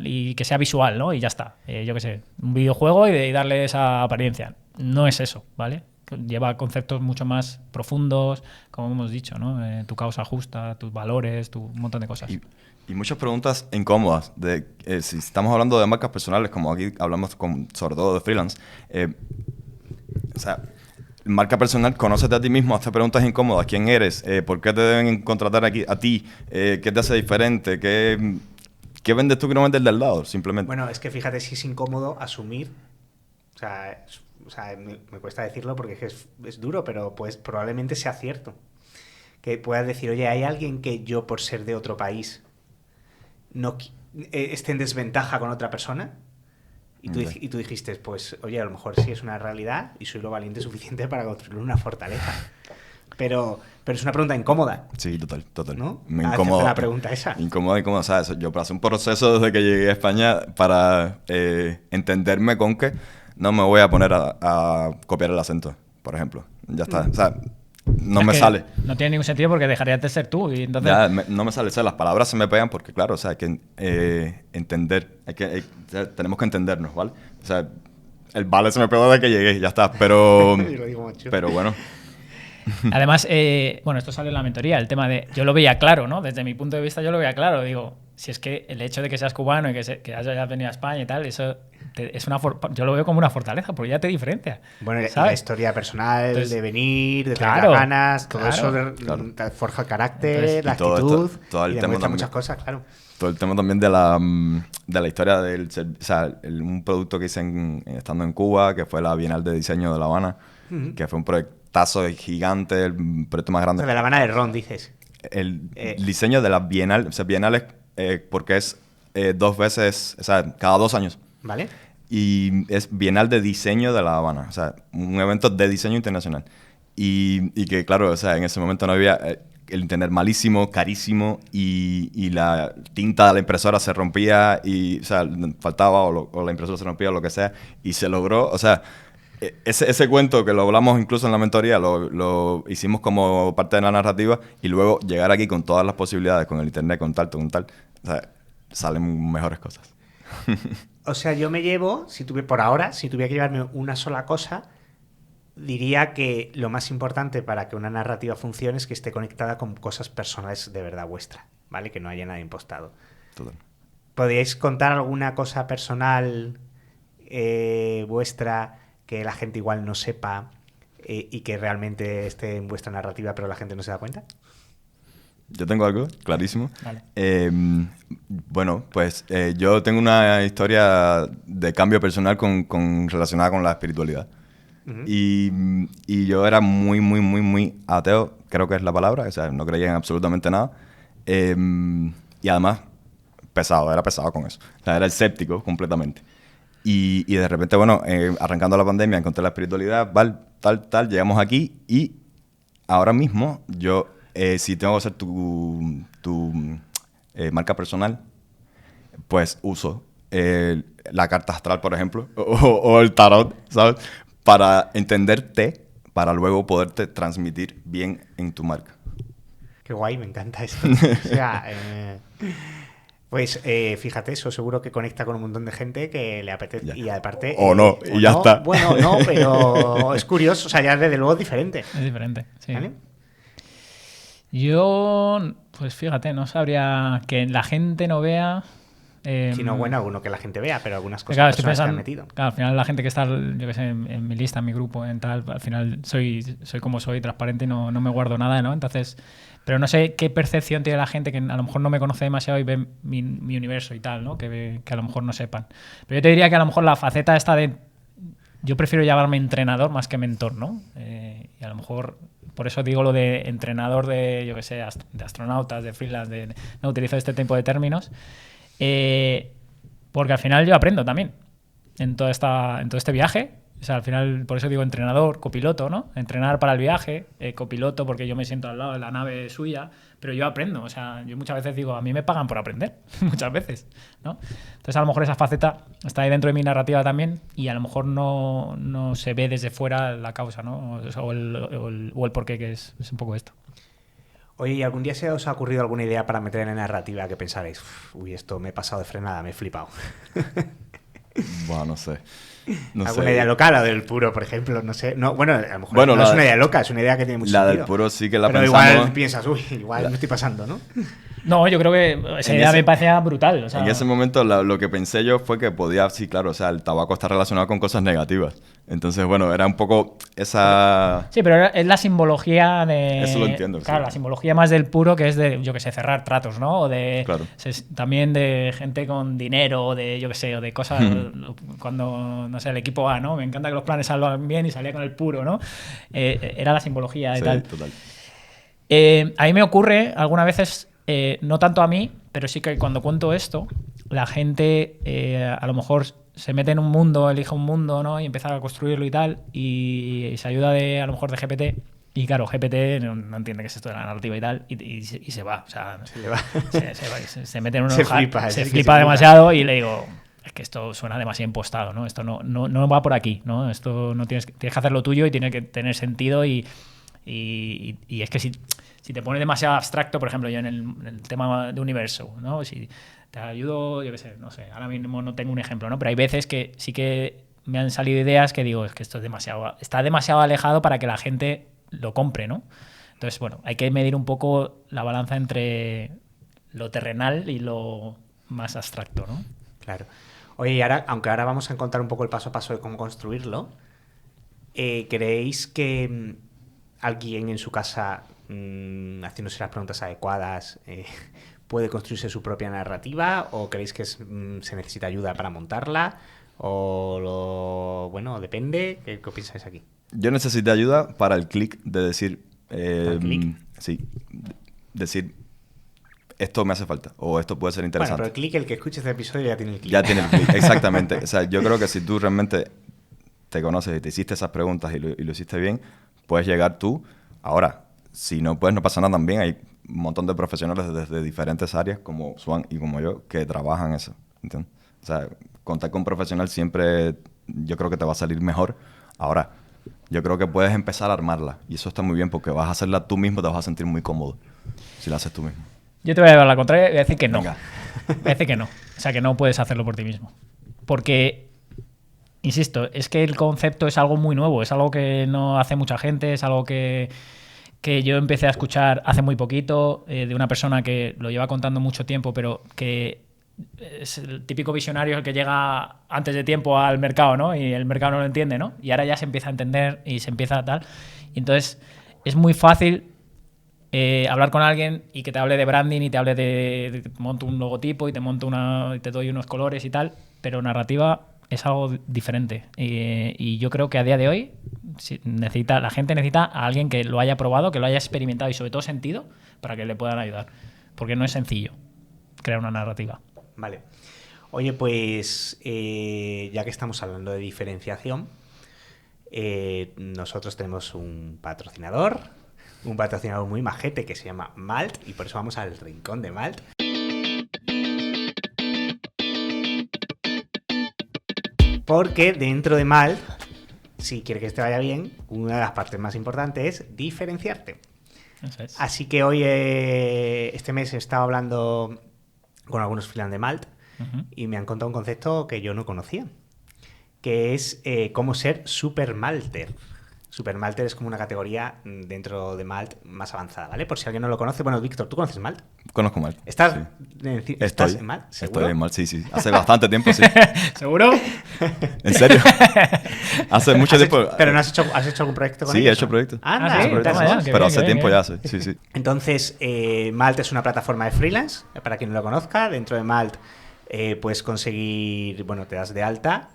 y que sea visual, ¿no? Y ya está. Yo qué sé, un videojuego y darle esa apariencia. No es eso, ¿vale? Lleva conceptos mucho más profundos, como hemos dicho, ¿no? Tu causa justa, tus valores, un montón de cosas. Y muchas preguntas incómodas. Si estamos hablando de marcas personales, como aquí hablamos sobre todo de freelance, o sea, marca personal, conócete a ti mismo, hazte preguntas incómodas. ¿Quién eres? ¿Por qué te deben contratar aquí, a ti? ¿Qué te hace diferente? ¿Qué vendes tú que no vendes del lado? Simplemente. Bueno, es que fíjate si es incómodo asumir. O sea, me cuesta decirlo porque es duro, pero pues probablemente sea cierto. Que puedas decir, oye, ¿hay alguien que yo por ser de otro país no esté en desventaja con otra persona? Y tú dijiste, pues, oye, a lo mejor sí es una realidad y soy lo valiente suficiente para construir una fortaleza. Pero es una pregunta incómoda. Sí, total. ¿No? Me incomoda. La pregunta esa. Incómoda. O sea, yo pasé un proceso desde que llegué a España para entenderme con que no me voy a poner a copiar el acento, por ejemplo. Ya está. O sea, no me sale. No tiene ningún sentido porque dejarías de ser tú. Y entonces... Ya, no me sale. O sea, las palabras se me pegan porque, claro, o sea, hay que entender. Tenemos que entendernos, ¿vale? O sea, el vale se me pegó desde que llegué, ya está. Pero, Lo digo mucho. pero bueno. Además, bueno, esto sale en la mentoría, el tema de... Yo lo veía claro, ¿no? Desde mi punto de vista yo lo veía claro. Digo, si es que el hecho de que seas cubano y que hayas venido a España y tal, eso es yo lo veo como una fortaleza, porque ya te diferencia. Bueno, ¿sabes? La historia personal, entonces, de venir, de claro, tener las ganas, todo claro, eso te forja el carácter, entonces, la actitud, todo el y tema demuestra también, muchas cosas, claro. Todo el tema también de la historia del... O sea, un producto que hice estando en Cuba, que fue la Bienal de Diseño de La Habana, que fue un proyectazo gigante, el proyecto más grande. O sea, de La Habana de Ron, dices. El diseño de la Bienal, o sea, Bienales, porque es 2 veces, o sea, cada 2 años. ¿Vale? Y es Bienal de Diseño de La Habana, o sea, un evento de diseño internacional. Y que, claro, o sea, en ese momento no había... el internet malísimo, carísimo, y la tinta de la impresora se rompía, y, o sea, faltaba, o la impresora se rompía, o lo que sea, y se logró, o sea, ese cuento que lo hablamos incluso en la mentoría, lo hicimos como parte de la narrativa, y luego llegar aquí con todas las posibilidades, con el internet, con tal, o sea, salen mejores cosas. O sea, yo me llevo, por ahora, si tuviera que llevarme una sola cosa, diría que lo más importante para que una narrativa funcione es que esté conectada con cosas personales de verdad vuestra, ¿vale? Que no haya nada impostado. Total. ¿Podríais contar alguna cosa personal vuestra que la gente igual no sepa y que realmente esté en vuestra narrativa pero la gente no se da cuenta? Yo tengo algo clarísimo. Vale. Bueno, pues yo tengo una historia de cambio personal relacionada con la espiritualidad. Uh-huh. Y yo era muy ateo, creo que es la palabra, o sea, no creía en absolutamente nada. Y además, era pesado con eso. O sea, era escéptico completamente. Y de repente, bueno, arrancando la pandemia, encontré la espiritualidad, tal, llegamos aquí y ahora mismo yo, si tengo que hacer tu marca personal, pues uso la carta astral, por ejemplo, o el tarot, ¿sabes? Para entenderte, para luego poderte transmitir bien en tu marca. Qué guay, me encanta esto. O sea, pues fíjate, eso seguro que conecta con un montón de gente que le apetece. Ya. Y aparte... O no, y ya está. Bueno, no, pero es curioso. O sea, ya desde luego es diferente. Es diferente, sí. ¿Vale? Yo, pues fíjate, no sabría que la gente no vea... Si no, bueno, alguno que la gente vea, pero algunas cosas claro, estoy pensando, que han metido. Claro, al final la gente que está, yo que sé, en mi lista, en mi grupo, en tal, al final soy como soy, transparente y no me guardo nada, ¿no? Entonces, pero no sé qué percepción tiene la gente que a lo mejor no me conoce demasiado y ve mi universo y tal, ¿no? Que a lo mejor no sepan. Pero yo te diría que a lo mejor la faceta esta de... Yo prefiero llamarme entrenador más que mentor, ¿no? Y a lo mejor... Por eso digo lo de entrenador de, yo que sé, de astronautas, de freelance, no utilizo este tipo de términos. Porque al final yo aprendo también en todo este viaje. O sea, al final, por eso digo entrenador, copiloto, ¿no? Entrenar para el viaje, copiloto porque yo me siento al lado de la nave suya, pero yo aprendo. O sea, yo muchas veces digo, a mí me pagan por aprender, muchas veces, ¿no? Entonces, a lo mejor esa faceta está ahí dentro de mi narrativa también y a lo mejor no se ve desde fuera la causa, ¿no? O el porqué, que es un poco esto. Oye, ¿y algún día se os ha ocurrido alguna idea para meter en la narrativa que pensaréis, uy, esto me he pasado de frenada, me he flipado? Bueno, no sé. No ¿Alguna sé. idea loca? La del puro, por ejemplo, no sé. No, bueno, a lo mejor Bueno, no es una idea loca, es una idea que tiene mucho La sentido. del puro sí que la Pero pensamos. igual piensas, uy, igual me estoy pasando, ¿no? No, yo creo que esa idea me parecía brutal. O sea, En ese momento lo que pensé yo fue que podía, sí, claro, o sea, el tabaco está relacionado con cosas negativas. Entonces, bueno, era un poco esa... Sí, pero es la simbología de... Eso lo entiendo, Claro, sí. la simbología más del puro, que es de, yo que sé, cerrar tratos, ¿no? O de... Claro. También de gente con dinero, o de, yo que sé, o de cosas... Cuando, no sé, el equipo A, ¿no? Me encanta que los planes salgan bien y salía con el puro, ¿no? Era la simbología y Sí, tal. total. A mí me ocurre algunas veces, no tanto a mí, pero sí que cuando cuento esto, la gente a lo mejor se mete en un mundo, elige un mundo, ¿no? Y empieza a construirlo y tal, y se ayuda a lo mejor de GPT. Y claro, GPT no entiende qué es esto de la narrativa y tal, y se va. O sea, Se le va. se mete en un Se flipa, se sí que flipa se demasiado y le digo, es que esto suena demasiado impostado, ¿no? Esto no va por aquí, ¿no? Esto no tienes que hacer lo tuyo y tiene que tener sentido y es que si te pones demasiado abstracto, por ejemplo, yo en el tema de universo, ¿no? Si te ayudo, yo qué sé, no sé, ahora mismo no tengo un ejemplo, ¿no? Pero hay veces que sí que me han salido ideas que digo, es que esto está demasiado alejado para que la gente lo compre, ¿no? Entonces, bueno, hay que medir un poco la balanza entre lo terrenal y lo más abstracto, ¿no? Claro. Oye, y ahora, aunque ahora vamos a encontrar un poco el paso a paso de cómo construirlo, ¿creéis que alguien en su casa, haciéndose las preguntas adecuadas, puede construirse su propia narrativa? ¿O creéis que se necesita ayuda para montarla? Bueno, depende. ¿Qué pensáis aquí? Yo necesité ayuda para el clic de decir... ¿Para el clic? Sí. Decir, esto me hace falta o esto puede ser Bueno, interesante. pero el clic, el que escuche este episodio ya tiene el clic. Ya tiene el clic, exactamente. O sea, yo creo que si tú realmente te conoces y te hiciste esas preguntas y lo hiciste bien, puedes llegar tú. Ahora, si no puedes, no pasa nada también. Hay un montón de profesionales desde diferentes áreas, como Swan y como yo, que trabajan eso. ¿Entiendes? O sea, contar con un profesional siempre yo creo que te va a salir mejor. Ahora, yo creo que puedes empezar a armarla. Y eso está muy bien porque vas a hacerla tú mismo, te vas a sentir muy cómodo si la haces tú mismo. Yo te voy a dar la contraria y voy a decir que no. Venga. Voy a decir que no. O sea, que no puedes hacerlo por ti mismo. Porque, insisto, es que el concepto es algo muy nuevo. Es algo que no hace mucha gente. Es algo que yo empecé a escuchar hace muy poquito de una persona que lo lleva contando mucho tiempo, pero que es el típico visionario el que llega antes de tiempo al mercado, ¿no? Y el mercado no lo entiende, ¿no? Y ahora ya se empieza a entender y se empieza a tal. Y entonces es muy fácil hablar con alguien y que te hable de branding y te hable te monto un logotipo y y te doy unos colores y tal, pero narrativa es algo diferente. Y yo creo que a día de hoy la gente necesita a alguien que lo haya probado, que lo haya experimentado y sobre todo sentido para que le puedan ayudar. Porque no es sencillo crear una narrativa. Vale. Oye, pues ya que estamos hablando de diferenciación, nosotros tenemos un patrocinador muy majete que se llama Malt, y por eso vamos al rincón de Malt. Porque dentro de Malt, si quieres que te vaya bien, una de las partes más importantes es diferenciarte. Eso es. Así que hoy, este mes, he estado hablando con algunos freelance de Malt y me han contado un concepto que yo no conocía, que es cómo ser super malter. Super malter es como una categoría dentro de Malt más avanzada, ¿vale? Por si alguien no lo conoce. Bueno, Víctor, ¿tú conoces Malt? Conozco Malt. ¿Estás Estoy en Malt? ¿Seguro? Estoy en Malt, sí. Hace bastante tiempo, sí. ¿Seguro? ¿En serio? Hace mucho tiempo. ¿Pero no has hecho algún proyecto con ellos? Sí, he hecho proyectos. Anda, Ah, sí, proyectos. toma ya, qué Pero bien, hace qué tiempo bien. ya, sí. Entonces, Malt es una plataforma de freelance, para quien no lo conozca. Dentro de Malt puedes conseguir, bueno, te das de alta,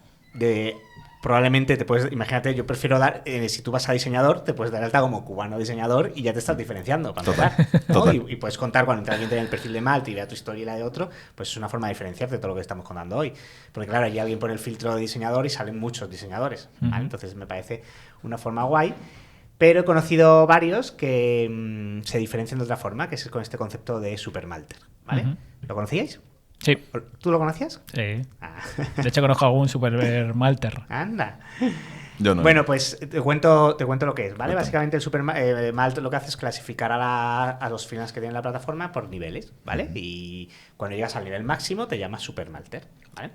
probablemente te puedes, imagínate, yo prefiero dar, si tú vas a diseñador, te puedes dar de alta como cubano diseñador y ya te estás diferenciando para empezar, ¿no? Total. Y puedes contar cuando entra alguien en el perfil de Malt y vea tu historia y la de otro, pues es una forma de diferenciarte de todo lo que estamos contando hoy. Porque claro, allí alguien pone el filtro de diseñador y salen muchos diseñadores, ¿vale? Entonces me parece una forma guay. Pero he conocido varios que se diferencian de otra forma, que es con este concepto de supermalter, ¿vale? ¿Lo conocíais? Sí. ¿Tú lo conocías? Sí. Ah. De hecho, conozco algún super malter. Anda. Yo no. Bueno, pues te cuento lo que es, ¿vale? Cuéntame. Básicamente el Supermalt lo que hace es clasificar a los freelance que tienen la plataforma por niveles, ¿vale? Y cuando llegas al nivel máximo te llamas Supermalter, ¿vale?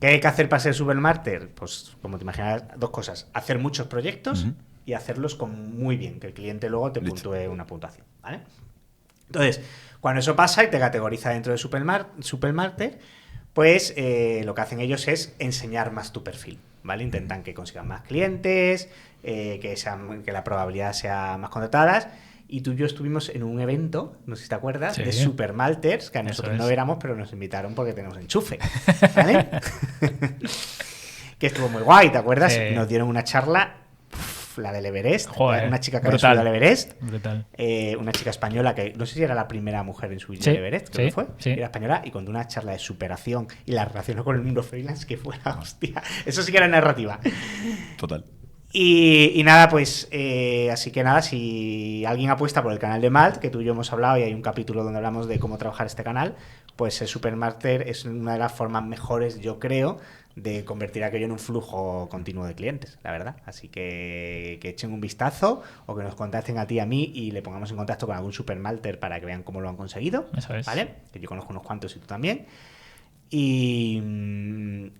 ¿Qué hay que hacer para ser Supermalter? Pues, como te imaginas, dos cosas. Hacer muchos proyectos y hacerlos muy bien, que el cliente luego te puntúe una puntuación, ¿vale? Entonces, cuando eso pasa y te categoriza dentro de Supermalter, pues lo que hacen ellos es enseñar más tu perfil, ¿vale? Intentan que consigan más clientes, que la probabilidad sea más contratadas. Y tú y yo estuvimos en un evento, no sé si te acuerdas, de Supermalters, que a nosotros no éramos, pero nos invitaron porque tenemos enchufe, ¿vale? Que estuvo muy guay, ¿te acuerdas? Sí. Nos dieron una charla, la del Everest. Joder, una chica que había subido al Everest. Brutal. Una chica española que no sé si era la primera mujer en subir el Everest, creo que fue. Sí. Era española y contó una charla de superación y la relacionó con el mundo freelance que fue la hostia. Eso sí que era narrativa. Total. Y nada, pues así que nada, si alguien apuesta por el canal de Malt, que tú y yo hemos hablado y hay un capítulo donde hablamos de cómo trabajar este canal, pues el Supermalter es una de las formas mejores, yo creo, de convertir aquello en un flujo continuo de clientes, la verdad. Así que echen un vistazo o que nos contacten a ti y a mí y le pongamos en contacto con algún Supermalter para que vean cómo lo han conseguido. Eso es. ¿Vale? Que yo conozco unos cuantos y tú también. Y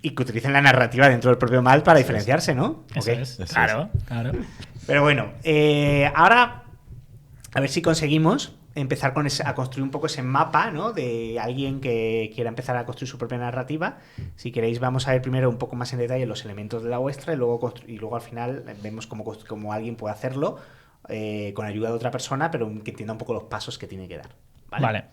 que utilicen la narrativa dentro del propio Malt para diferenciarse, ¿no? Eso ¿Okay? es. Claro. Pero bueno, ahora a ver si conseguimos empezar a construir un poco ese mapa, ¿no? De alguien que quiera empezar a construir su propia narrativa. Si queréis, vamos a ver primero un poco más en detalle los elementos de la vuestra y luego al final vemos cómo alguien puede hacerlo con ayuda de otra persona, pero que entienda un poco los pasos que tiene que dar. Vale.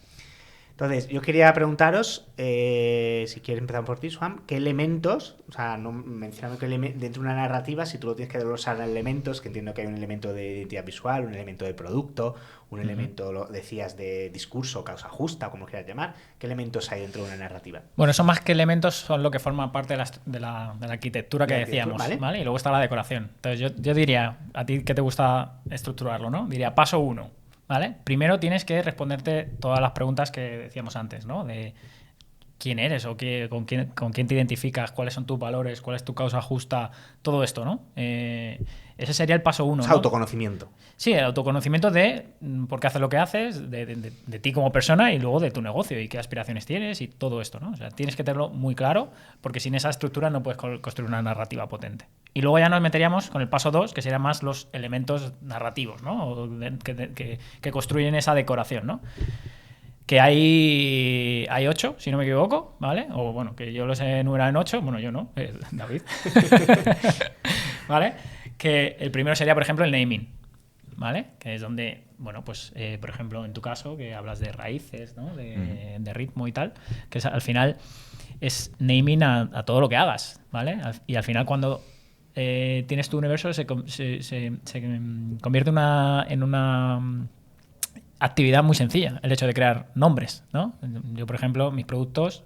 Entonces, yo quería preguntaros, si quieres empezar por ti, Swam, ¿qué elementos, o sea, no mencionando que dentro de una narrativa, si tú lo tienes que desglosar en elementos, que entiendo que hay un elemento de identidad visual, un elemento de producto, un elemento, lo decías, de discurso, causa justa, como quieras llamar, ¿qué elementos hay dentro de una narrativa? Bueno, son más que elementos, son lo que forma parte de la arquitectura que decíamos, ¿vale? Y luego está la decoración. Entonces, yo diría, a ti que te gusta estructurarlo, ¿no? Diría, paso 1. ¿Vale? Primero tienes que responderte todas las preguntas que decíamos antes, ¿no? De quién eres o con quién te identificas, cuáles son tus valores, cuál es tu causa justa, todo esto, ¿no? Ese sería el paso 1. Es ¿no? autoconocimiento. Sí, el autoconocimiento de por qué haces lo que haces, de ti como persona y luego de tu negocio y qué aspiraciones tienes y todo esto, ¿no? O sea, tienes que tenerlo muy claro porque sin esa estructura no puedes construir una narrativa potente. Y luego ya nos meteríamos con el paso 2, que serían más los elementos narrativos, ¿no? Que construyen esa decoración, ¿no? Que hay 8, si no me equivoco, ¿vale? O bueno, que yo los he enumerado en 8, bueno, yo no, David. ¿Vale? Que el primero sería, por ejemplo, el naming, ¿vale? Que es donde, bueno, pues, por ejemplo, en tu caso, que hablas de raíces, ¿no? De ritmo y tal, que es, al final es naming a todo lo que hagas, ¿vale? Y al final cuando tienes tu universo se convierte en una actividad muy sencilla, el hecho de crear nombres, ¿no? Yo, por ejemplo, mis productos,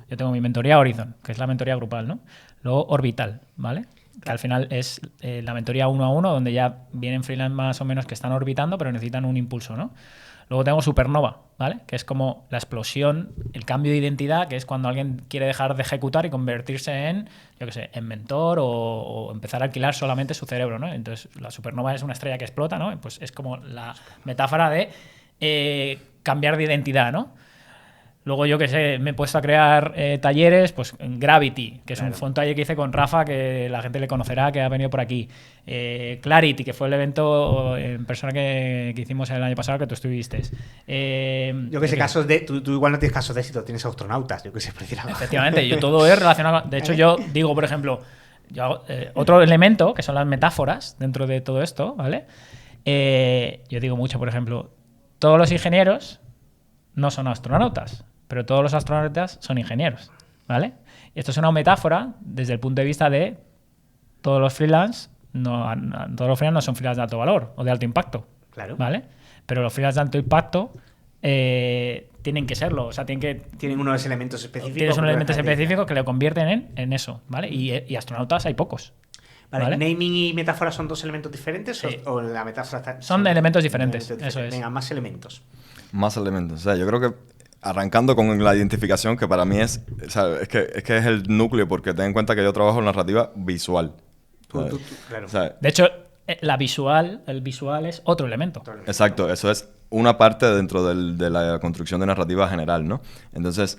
yo tengo mi mentoría Horizon, que es la mentoría grupal, ¿no? Luego Orbital, ¿vale? Que al final es la mentoría 1 a 1, donde ya vienen freelance más o menos que están orbitando, pero necesitan un impulso, ¿no? Luego tengo Supernova, ¿vale? Que es como la explosión, el cambio de identidad, que es cuando alguien quiere dejar de ejecutar y convertirse en, yo qué sé, en mentor o empezar a alquilar solamente su cerebro, ¿no? Entonces, la supernova es una estrella que explota, ¿no? Pues es como la metáfora de cambiar de identidad, ¿no? Luego, yo que sé, me he puesto a crear talleres, pues en Gravity, que es un font taller que hice con Rafa, que la gente le conocerá, que ha venido por aquí. Clarity, que fue el evento en persona que hicimos el año pasado, que tú estuviste. Yo que sé, casos de... Tú igual no tienes casos de éxito, tienes astronautas, yo que sé, por decir algo. Efectivamente, yo todo es relacionado con... De hecho, yo digo, por ejemplo, otro elemento, que son las metáforas dentro de todo esto, ¿vale? Yo digo mucho, por ejemplo, todos los ingenieros no son astronautas, pero todos los astronautas son ingenieros, ¿vale? Y esto es una metáfora desde el punto de vista de todos los freelance no son freelance de alto valor o de alto impacto, claro, ¿vale? Pero los freelance de alto impacto tienen que serlo, o sea, tienen unos elementos específicos. Tienes unos elementos específicos que lo convierten en eso, ¿vale? Y astronautas hay pocos. Vale. ¿Naming y metáfora son dos elementos diferentes? Sí. ¿O la metáfora son elementos diferentes? Eso es. Venga, más elementos. Más elementos. O sea, yo creo que arrancando con la identificación, que para mí es, o sea, es que es el núcleo, porque ten en cuenta que yo trabajo en narrativa visual. Claro. O sea, De hecho, el visual es otro elemento. exacto, eso es una parte dentro de la construcción de narrativa general, ¿no? Entonces,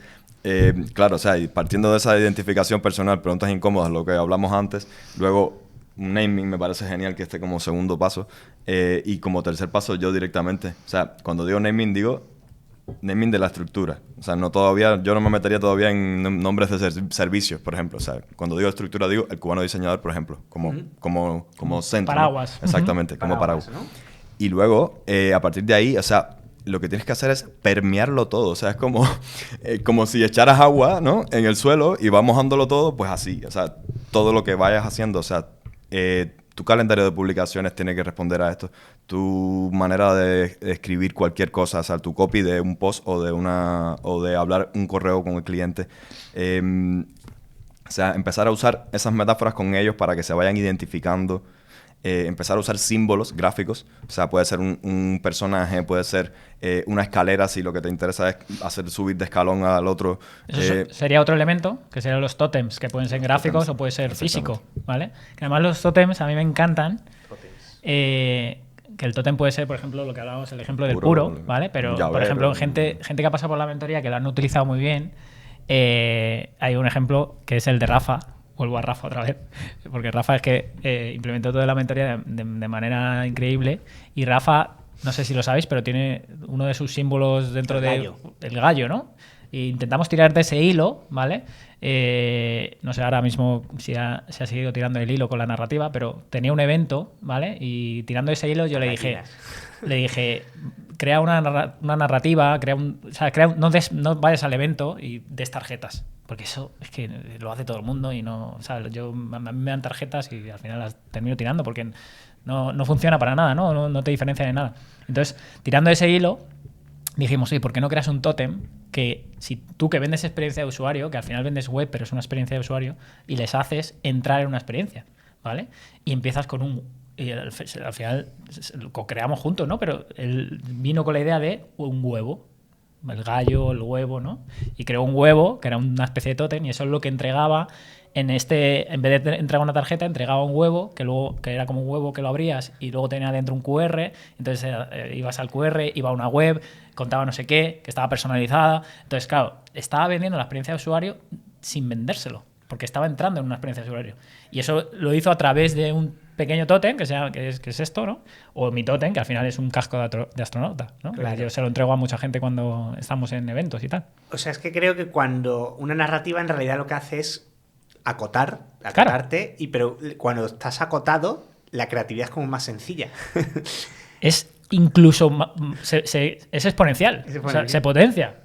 claro, o sea, y partiendo de esa identificación personal, preguntas incómodas, lo que hablamos antes, luego un naming me parece genial que esté como segundo paso, y como tercer paso yo directamente, o sea, cuando digo naming de la estructura, o sea, yo no me metería todavía en nombres de servicios, por ejemplo, o sea, cuando digo estructura digo el cubano diseñador, por ejemplo, como centro. Paraguas. ¿No? Exactamente, como paraguas. ¿No? Y luego, a partir de ahí, o sea, lo que tienes que hacer es permearlo todo. O sea, es como si echaras agua, ¿no? En el suelo y vas mojándolo todo, pues así. O sea, todo lo que vayas haciendo, o sea, tu calendario de publicaciones tiene que responder a esto. Tu manera de escribir cualquier cosa, o sea, tu copy de un post o de hablar un correo con el cliente. O sea, empezar a usar esas metáforas con ellos para que se vayan identificando. Empezar a usar símbolos gráficos, o sea, puede ser un personaje, puede ser una escalera si lo que te interesa es hacer subir de escalón al otro. Eso sería otro elemento, que serían los tótems, que pueden ser gráficos o puede ser físico, ¿vale? Que además los tótems a mí me encantan. Que el tótem puede ser, por ejemplo, lo que hablábamos, el ejemplo del puro, ¿vale? Pero, por ejemplo, gente que ha pasado por la mentoría que lo han utilizado muy bien, hay un ejemplo que es el de Rafa. Vuelvo a Rafa otra vez, porque Rafa es que implementó toda la mentoría de manera increíble. Y Rafa, no sé si lo sabéis, pero tiene uno de sus símbolos dentro del gallo, ¿no? E intentamos tirar de ese hilo, ¿vale? No sé ahora mismo si ha seguido tirando el hilo con la narrativa, pero tenía un evento, ¿vale? Y tirando ese hilo yo le dije, crea una narrativa, no vayas al evento y des tarjetas. Porque eso es que lo hace todo el mundo y no, o sea, a mí me dan tarjetas y al final las termino tirando porque no funciona para nada, no te diferencia de nada. Entonces, tirando ese hilo, dijimos, ¿por qué no creas un tótem que si tú que vendes experiencia de usuario, que al final vendes web, pero es una experiencia de usuario, y les haces entrar en una experiencia, ¿vale? Y empiezas con y al final lo co-creamos juntos, ¿no? Pero él vino con la idea de un huevo. El gallo, el huevo, ¿no? Y creó un huevo, que era una especie de tótem, y eso es lo que entregaba en vez de entregar una tarjeta, entregaba un huevo, que era como un huevo que lo abrías y luego tenía dentro un QR, entonces ibas al QR, iba a una web, contaba no sé qué, que estaba personalizada. Entonces, claro, estaba vendiendo la experiencia de usuario sin vendérselo, porque estaba entrando en una experiencia de usuario. Y eso lo hizo a través de un pequeño tótem, que es esto, ¿no? O mi tótem, que al final es un casco de astronauta, ¿no? Claro. Yo se lo entrego a mucha gente cuando estamos en eventos y tal. O sea, es que creo que cuando una narrativa en realidad lo que hace es acotarte, pero cuando estás acotado, la creatividad es como más sencilla. Es incluso es exponencial. O sea, se potencia.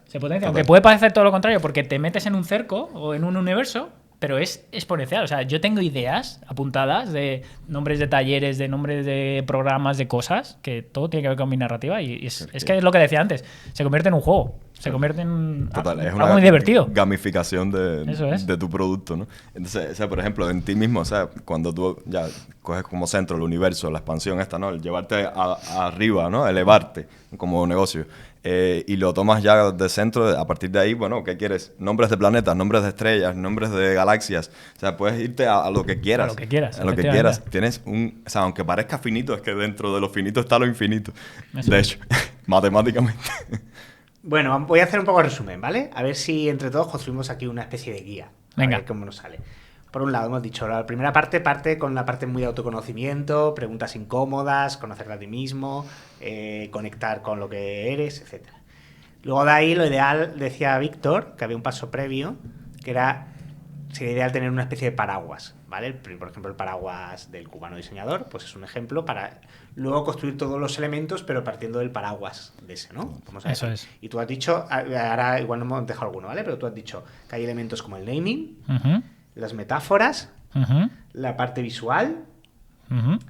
Aunque puede parecer todo lo contrario, porque te metes en un cerco o en un universo, pero es exponencial. O sea, yo tengo ideas apuntadas de nombres de talleres, de nombres de programas, de cosas, que todo tiene que ver con mi narrativa. Y es que es lo que decía antes, se convierte en un juego. Se convierte en algo muy divertido. Gamificación de tu producto, ¿no? Entonces, o sea, por ejemplo, en ti mismo, o sea, cuando tú ya coges como centro el universo, la expansión esta, ¿no? El llevarte arriba, ¿no? Elevarte como negocio. Y lo tomas ya de centro, a partir de ahí, bueno, ¿qué quieres? Nombres de planetas, nombres de estrellas, nombres de galaxias. O sea, puedes irte a lo que quieras. A lo que quieras. A lo que quieras. Tienes o sea, aunque parezca finito, es que dentro de lo finito está lo infinito. Eso de hecho, matemáticamente. Bueno, voy a hacer un poco de resumen, ¿vale? A ver si entre todos construimos aquí una especie de guía. Venga. A ver cómo nos sale. Por un lado, hemos dicho, la primera parte con la parte muy de autoconocimiento, preguntas incómodas, conocerte a ti mismo, conectar con lo que eres, etc. Luego de ahí, lo ideal, decía Víctor, que había un paso previo, que sería ideal tener una especie de paraguas, ¿vale? Por ejemplo, el paraguas del cubano diseñador, pues es un ejemplo para luego construir todos los elementos, pero partiendo del paraguas de ese, ¿no? Vamos a Eso es. Y tú has dicho, ahora igual no hemos dejado alguno, ¿vale? Pero tú has dicho que hay elementos como el naming, las metáforas, la parte visual,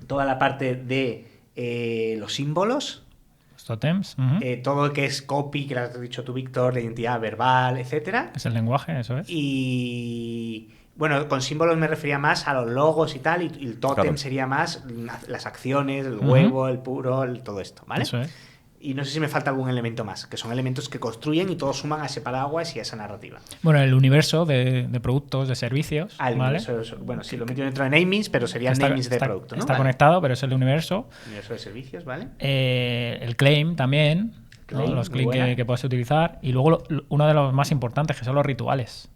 toda la parte de los símbolos, los tótems, todo lo que es copy, que lo has dicho tú, Víctor, la identidad verbal, etcétera. Es el lenguaje, eso es. Y bueno, con símbolos me refería más a los logos y tal, y el tótem sería más las acciones, el huevo, el puro, todo esto, ¿vale? Eso es. Y no sé si me falta algún elemento más, que son elementos que construyen y todos suman a ese paraguas y a esa narrativa. Bueno, el universo de productos, de servicios. El ¿vale? universo, bueno, sí, lo he metido dentro de namings, pero serían namings de producto, ¿no? Está conectado, pero es el universo. Universo de servicios, ¿vale? El claim también, ¿no? Los claims que puedes utilizar. Y luego uno de los más importantes, que son los rituales.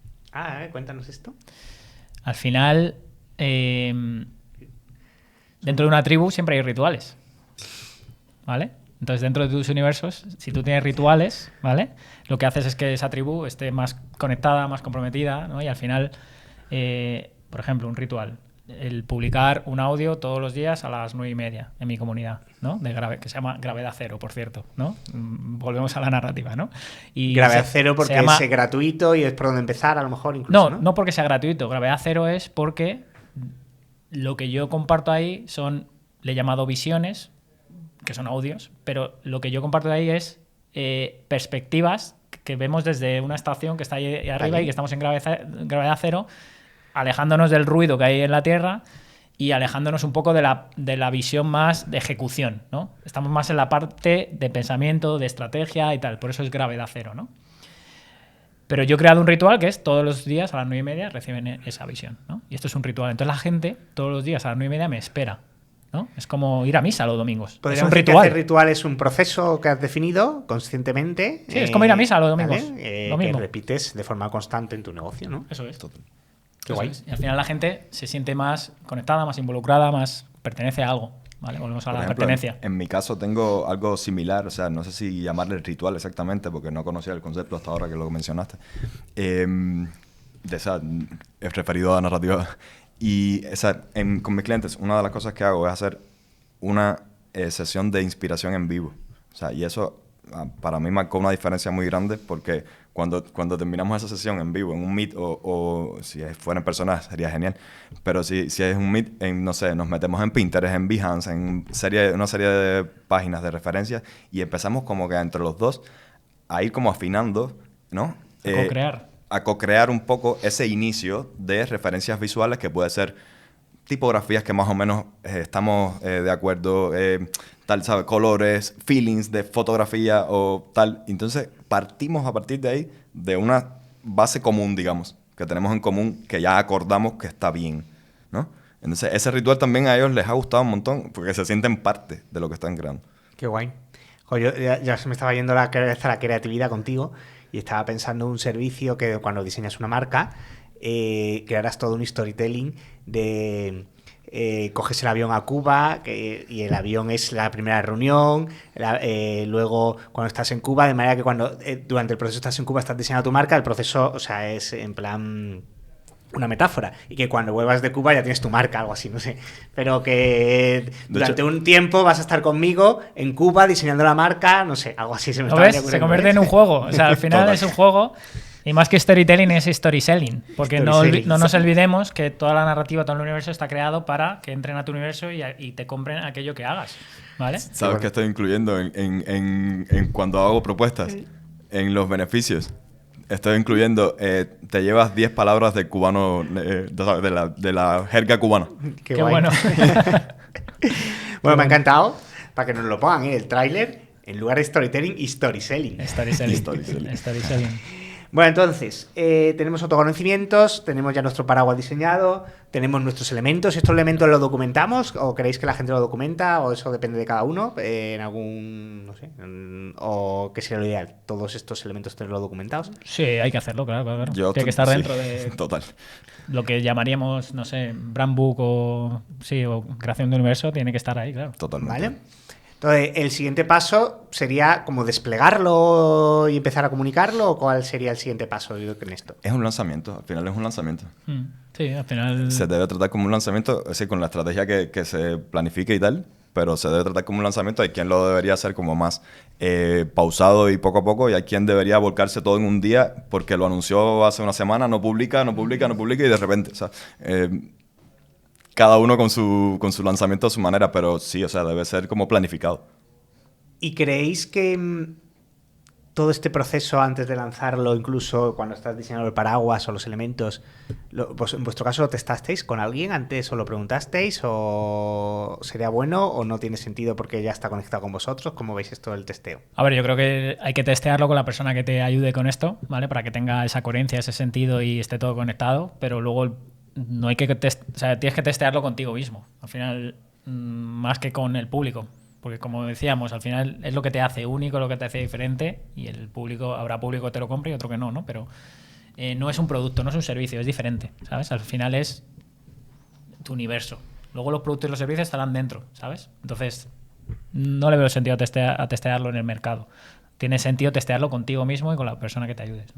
Cuéntanos esto. Al final, dentro de una tribu siempre hay rituales, ¿vale? Entonces, dentro de tus universos, si tú tienes rituales, ¿vale? Lo que haces es que esa tribu esté más conectada, más comprometida, ¿no? Y al final, por ejemplo, un ritual, el publicar un audio todos los días a las 9:30 en mi comunidad, ¿no? Que se llama Gravedad Cero, por cierto, ¿no? Volvemos a la narrativa, ¿no? Y Gravedad Cero porque es gratuito y es por donde empezar, a lo mejor incluso, ¿no? No porque sea gratuito. Gravedad Cero es porque lo que yo comparto ahí le he llamado visiones, que son audios, pero lo que yo comparto de ahí es perspectivas que vemos desde una estación que está ahí arriba y que estamos en gravedad cero, alejándonos del ruido que hay en la Tierra y alejándonos un poco de la visión más de ejecución, ¿no? Estamos más en la parte de pensamiento, de estrategia y tal, por eso es gravedad cero, ¿no? Pero yo he creado un ritual que es todos los días a las 9:30 reciben esa visión, ¿no? Y esto es un ritual. Entonces la gente todos los días a las 9:30 me espera, ¿no? Es como ir a misa los domingos. Es un ritual. Que hacer ritual es un proceso que has definido conscientemente. Sí, es como ir a misa los domingos. Lo mismo. Que repites de forma constante en tu negocio, ¿no? Eso es. Qué guay. Y al final la gente se siente más conectada, más involucrada, más pertenece a algo. ¿Vale? Volvemos a la pertenencia. En mi caso tengo algo similar, o sea, no sé si llamarle ritual exactamente, porque no conocía el concepto hasta ahora que lo mencionaste. Es referido a narrativa. Y con mis clientes, una de las cosas que hago es hacer una sesión de inspiración en vivo. O sea, y eso para mí marcó una diferencia muy grande porque cuando terminamos esa sesión en vivo, en un Meet o si fuera en persona sería genial, pero si es un Meet, no sé, nos metemos en Pinterest, en Behance, en una serie de páginas de referencias y empezamos como que entre los dos a ir como afinando, ¿no? A co-crear un poco ese inicio de referencias visuales que puede ser tipografías que más o menos estamos de acuerdo, tal, ¿sabes? Colores, feelings de fotografía o tal. Entonces, partimos a partir de ahí de una base común, digamos, que tenemos en común, que ya acordamos que está bien, ¿no? Entonces, ese ritual también a ellos les ha gustado un montón porque se sienten parte de lo que están creando. Qué guay. Joder, ya se me estaba yendo la creatividad contigo y estaba pensando en un servicio que cuando diseñas una marca crearás todo un storytelling de coges el avión a Cuba y el avión es la primera reunión, luego cuando estás en Cuba, de manera que cuando durante el proceso estás en Cuba estás diseñando tu marca, el proceso, o sea, es en plan una metáfora, y que cuando vuelvas de Cuba ya tienes tu marca, algo así, no sé, pero que durante un tiempo vas a estar conmigo en Cuba diseñando la marca, no sé, algo así se me está ocurriendo. Se convierte en un juego, o sea, al final es un juego. Y más que storytelling es storyselling, porque no nos olvidemos que toda la narrativa, todo el universo está creado para que entren a tu universo y te compren aquello que hagas, ¿vale? ¿Sabes qué estoy incluyendo en cuando hago propuestas? En los beneficios. Estoy incluyendo, te llevas 10 palabras del cubano, de la jerga cubana. Qué bueno. Bueno, me ha encantado. Para que nos lo pongan, el tráiler, en lugar de storytelling y storyselling. Storyselling. Bueno, entonces, tenemos autoconocimientos, tenemos ya nuestro paraguas diseñado, tenemos nuestros elementos. ¿Estos elementos los documentamos o queréis que la gente lo documenta o eso depende de cada uno? En algún, no sé, o qué sería lo ideal, todos estos elementos tenerlos documentados. Sí, hay que hacerlo, claro. Tiene que estar dentro de total. Lo que llamaríamos, no sé, brand book o creación de universo, tiene que estar ahí, claro. Totalmente. ¿Vale? Entonces, el siguiente paso sería como desplegarlo y empezar a comunicarlo, ¿o cuál sería el siguiente paso en esto? Es un lanzamiento, al final es un lanzamiento. Sí, al final... Se debe tratar como un lanzamiento, es decir, con la estrategia que se planifique y tal, pero se debe tratar como un lanzamiento. Hay quien lo debería hacer como más pausado y poco a poco, y hay quien debería volcarse todo en un día porque lo anunció hace una semana, no publica y de repente, o sea... cada uno con su lanzamiento a su manera, pero sí, o sea, debe ser como planificado. ¿Y creéis que todo este proceso antes de lanzarlo, incluso cuando estás diseñando el paraguas o los elementos, pues en vuestro caso lo testasteis con alguien antes o lo preguntasteis o sería bueno o no tiene sentido porque ya está conectado con vosotros? ¿Cómo veis esto del testeo? A ver, yo creo que hay que testearlo con la persona que te ayude con esto, ¿vale? Para que tenga esa coherencia, ese sentido y esté todo conectado, pero luego no hay que o sea, tienes que testearlo contigo mismo, al final, más que con el público. Porque como decíamos, al final es lo que te hace único, lo que te hace diferente y el público, habrá público que te lo compre y otro que no, ¿no? Pero no es un producto, no es un servicio, es diferente, ¿sabes? Al final es tu universo. Luego los productos y los servicios estarán dentro, ¿sabes? Entonces, no le veo sentido a testearlo en el mercado. Tiene sentido testearlo contigo mismo y con la persona que te ayudes.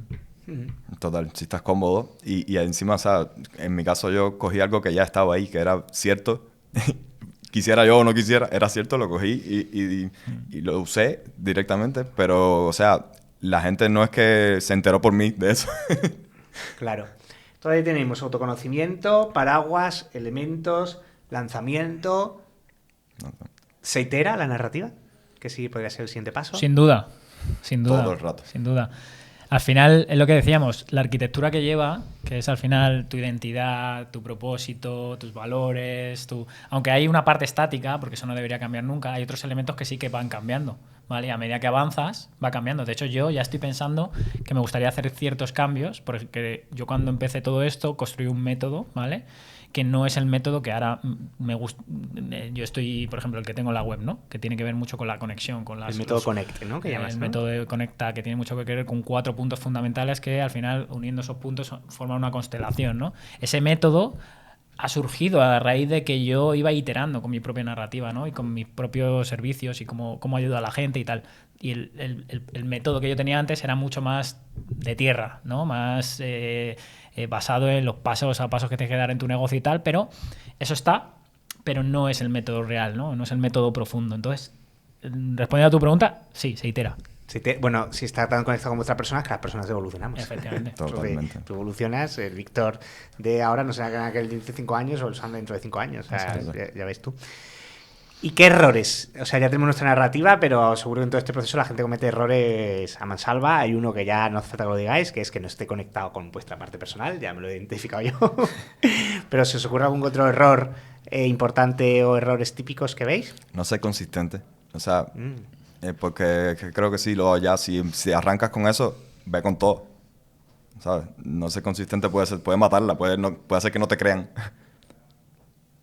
Total, si estás cómodo. Y encima, o sea, en mi caso yo cogí algo que ya estaba ahí, que era cierto. Quisiera yo o no quisiera, era cierto, lo cogí y lo usé directamente, pero, o sea, la gente no es que se enteró por mí de eso. Claro. Entonces ahí tenemos autoconocimiento, paraguas, elementos, lanzamiento. ¿Se itera la narrativa? Que sí podría ser el siguiente paso. Sin duda, sin duda. Todo el rato. Sin duda. Al final, es lo que decíamos, la arquitectura que lleva, que es al final tu identidad, tu propósito, tus valores, aunque hay una parte estática, porque eso no debería cambiar nunca, hay otros elementos que sí que van cambiando, ¿vale? Y a medida que avanzas, va cambiando. De hecho, yo ya estoy pensando que me gustaría hacer ciertos cambios, porque yo cuando empecé todo esto construí un método, ¿vale? Que no es el método que ahora me gusta. Yo estoy, por ejemplo, el que tengo en la web, ¿no? Que tiene que ver mucho con la conexión, con el método Connect, ¿no? Que llamas, el ¿no? método de Conecta, que tiene mucho que ver con 4 puntos fundamentales que al final, uniendo esos puntos, forman una constelación, ¿no? Ese método ha surgido a raíz de que yo iba iterando con mi propia narrativa, ¿no? Y con mis propios servicios y cómo ayudo a la gente y tal. Y el método que yo tenía antes era mucho más de tierra, ¿no? Más basado en los pasos a pasos que tienes que dar en tu negocio y tal, pero eso está, pero no es el método real, ¿no? No es el método profundo. Entonces, respondiendo a tu pregunta, sí, se itera. Bueno, si está tan conectado con vuestra persona, que las personas evolucionamos. Efectivamente. Totalmente. Tú evolucionas, el Víctor de ahora no será que en aquel de 5 años o el Sam dentro de 5 años. O sea, ya ves tú. ¿Y qué errores? O sea, ya tenemos nuestra narrativa, pero seguro que en todo este proceso la gente comete errores a mansalva. Hay uno que ya no hace falta que lo digáis, que es que no esté conectado con vuestra parte personal. Ya me lo he identificado yo. Pero ¿se os ocurre algún otro error importante o errores típicos que veis? No ser consistente. O sea, porque creo que sí, luego ya si arrancas con eso, ve con todo. ¿Sabes? No ser consistente puede matarla, puede hacer que no te crean.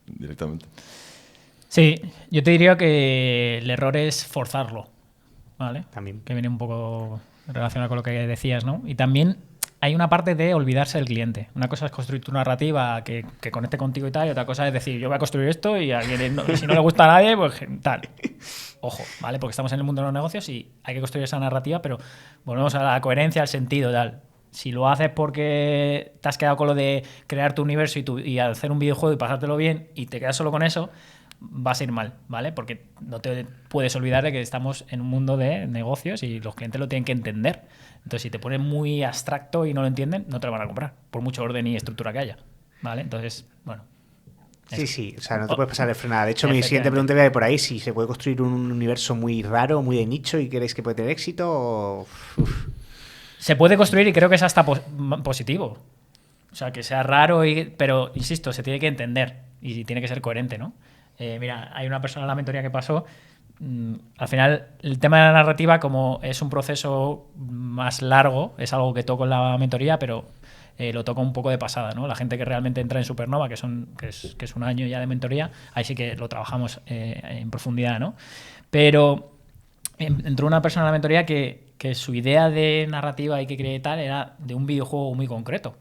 Directamente. Sí, yo te diría que el error es forzarlo, ¿vale? También. Que viene un poco relacionado con lo que decías, ¿no? Y también hay una parte de olvidarse del cliente. Una cosa es construir tu narrativa que conecte contigo y tal, y otra cosa es decir, yo voy a construir esto y si no le gusta a nadie, pues tal. Ojo, ¿vale? Porque estamos en el mundo de los negocios y hay que construir esa narrativa, pero volvemos a la coherencia, al sentido, tal. Si lo haces porque te has quedado con lo de crear tu universo y hacer un videojuego y pasártelo bien y te quedas solo con eso, vas a ir mal, ¿vale? Porque no te puedes olvidar de que estamos en un mundo de negocios y los clientes lo tienen que entender. Entonces, si te pones muy abstracto y no lo entienden, no te lo van a comprar, por mucho orden y estructura que haya, ¿vale? Entonces, bueno. Sí, o sea, no te puedes pasar de frenada. De hecho, mi siguiente pregunta viene por ahí, si se puede construir un universo muy raro, muy de nicho y creéis que puede tener éxito o... Se puede construir y creo que es hasta positivo. O sea, que sea raro, pero, insisto, se tiene que entender y tiene que ser coherente, ¿no? Mira, hay una persona en la mentoría que pasó. Al final, el tema de la narrativa, como es un proceso más largo, es algo que toco en la mentoría, pero lo toco un poco de pasada, ¿no? La gente que realmente entra en Supernova, que es un año ya de mentoría, ahí sí que lo trabajamos en profundidad, ¿no? Pero entró una persona en la mentoría que su idea de narrativa y que cree tal era de un videojuego muy concreto,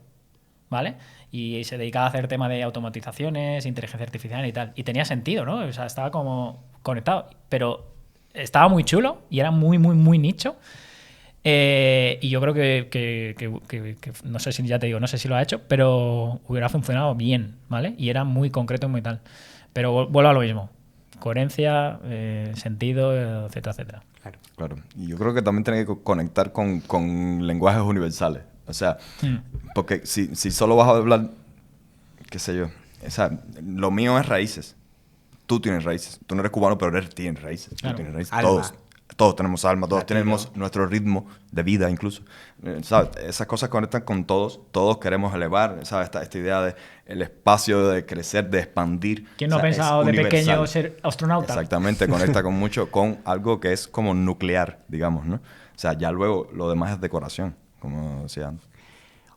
¿vale? Y se dedicaba a hacer tema de automatizaciones, inteligencia artificial y tal. Y tenía sentido, ¿no? O sea, estaba como conectado. Pero estaba muy chulo y era muy, muy, muy nicho. Y yo creo que no sé si, ya te digo, no sé si lo ha hecho, pero hubiera funcionado bien, ¿vale? Y era muy concreto y muy tal. Pero vuelvo a lo mismo. Coherencia, sentido, etcétera, etcétera. Claro. Y yo creo que también tiene que conectar con lenguajes universales. O sea, porque si solo vas a hablar, qué sé yo, o sea, lo mío es raíces. Tú tienes raíces. Tú no eres cubano, pero tienes raíces. Claro. Tú tienes raíces. Alma. Todos. todos tenemos alma, todos Latino. tenemos nuestro ritmo de vida incluso. ¿Sabes? Esas cosas conectan con todos. Todos queremos elevar, ¿sabes? Esta idea de el espacio de crecer, de expandir. ¿Quién no ha es pensado de universal. pequeño ser astronauta? Exactamente, conecta con mucho, con algo que es como nuclear, digamos, ¿no? O sea, ya luego lo demás es decoración, como decía antes.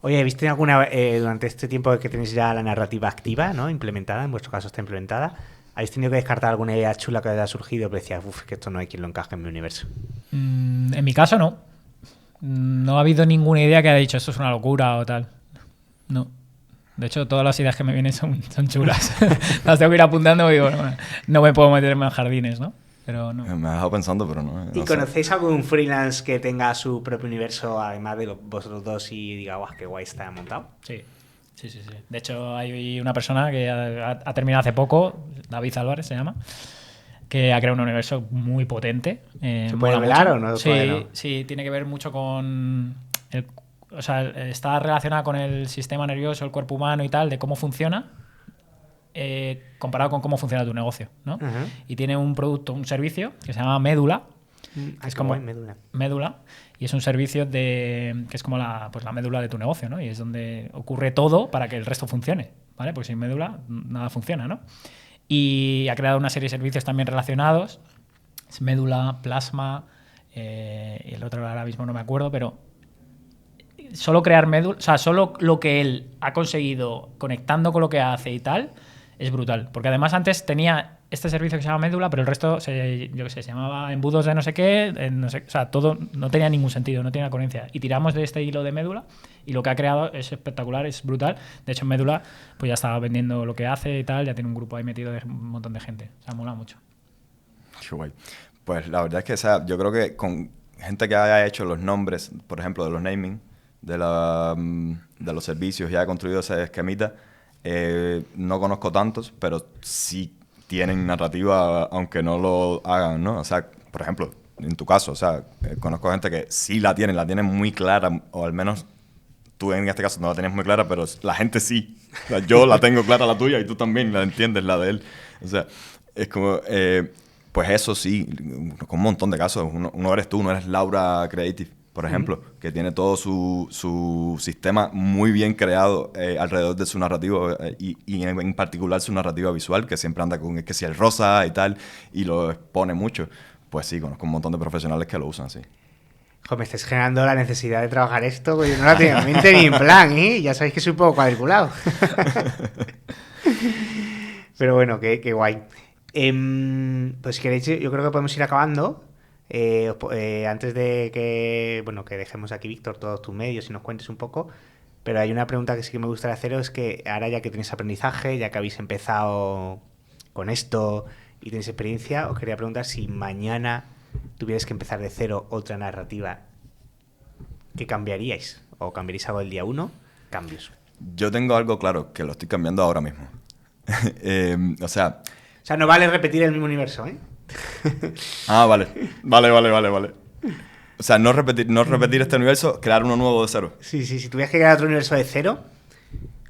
Oye, ¿viste alguna durante este tiempo que tenéis ya la narrativa activa, ¿no? Implementada, en vuestro caso está implementada? ¿Habéis tenido que descartar alguna idea chula que haya surgido? Pero decías, que esto no hay quien lo encaje en mi universo. En mi caso, no. No ha habido ninguna idea que haya dicho esto es una locura o tal. No. De hecho, todas las ideas que me vienen son chulas. Las tengo que ir apuntando y digo, no me puedo meter en más jardines, ¿no? Pero no. Me ha dejado pensando, pero no. ¿Y no sé. conocéis algún freelance que tenga su propio universo, además de vosotros dos, y diga, guau, qué guay está montado? Sí. De hecho, hay una persona que ha terminado hace poco, David Álvarez se llama, que ha creado un universo muy potente. ¿Se mola puede hablar mucho. o no? Sí, Todavía no. sí, tiene que ver mucho con... o sea, está relacionada con el sistema nervioso, el cuerpo humano y tal, de cómo funciona, comparado con cómo funciona tu negocio, ¿no? Ajá. Y tiene un producto, un servicio que se llama Médula. Es como- como Médula, y es un servicio que es como la médula de tu negocio, ¿no? Y es donde ocurre todo para que el resto funcione, ¿vale? Porque sin médula nada funciona, ¿no? Y ha creado una serie de servicios también relacionados, es Médula, Plasma, y el otro ahora mismo no me acuerdo, pero solo crear médula, o sea, solo lo que él ha conseguido conectando con lo que hace y tal, es brutal. Porque además antes tenía este servicio que se llama Médula, pero el resto, se llamaba embudos de no sé qué, no sé, o sea, todo no tenía ningún sentido, no tenía coherencia. Y tiramos de este hilo de Médula y lo que ha creado es espectacular, es brutal. De hecho, en Médula pues ya estaba vendiendo lo que hace y tal, ya tiene un grupo ahí metido de un montón de gente. O sea, mola mucho. Qué guay. Pues la verdad es que, o sea, yo creo que con gente que haya hecho los nombres, por ejemplo, de los naming, de los servicios, ya ha construido ese esquemita, no conozco tantos, pero sí tienen narrativa, aunque no lo hagan, ¿no? O sea, por ejemplo, en tu caso, o sea, conozco gente que sí la tienen muy clara, o al menos tú en este caso no la tienes muy clara, pero la gente sí. O sea, yo la tengo clara la tuya y tú también la entiendes, la de él. O sea, es como, pues eso sí, con un montón de casos. Uno eres tú, uno eres Laura Creative, por ejemplo, que tiene todo su sistema muy bien creado alrededor de su narrativa y en particular su narrativa visual, que siempre anda con que si el rosa y tal, y lo expone mucho. Pues sí, conozco un montón de profesionales que lo usan así. Joder, me estáis generando la necesidad de trabajar esto, porque yo no la tenía en mente ni en plan, ¿eh? Ya sabéis que soy un poco cuadriculado. Pero bueno, qué guay. Pues queréis, yo creo que podemos ir acabando. Antes de que dejemos aquí, Víctor, todos tus medios y nos cuentes un poco. Pero hay una pregunta que sí que me gustaría haceros, es que ahora ya que tenéis aprendizaje, ya que habéis empezado con esto y tenéis experiencia, os quería preguntar si mañana tuvierais que empezar de cero otra narrativa, ¿qué cambiaríais? ¿O cambiaríais algo el día 1? Cambios. Yo tengo algo claro, que lo estoy cambiando ahora mismo. O sea, no vale repetir el mismo universo, ¿eh? vale. O sea, no repetir este universo, crear uno nuevo de cero. Sí, si tuvieras que crear otro universo de cero,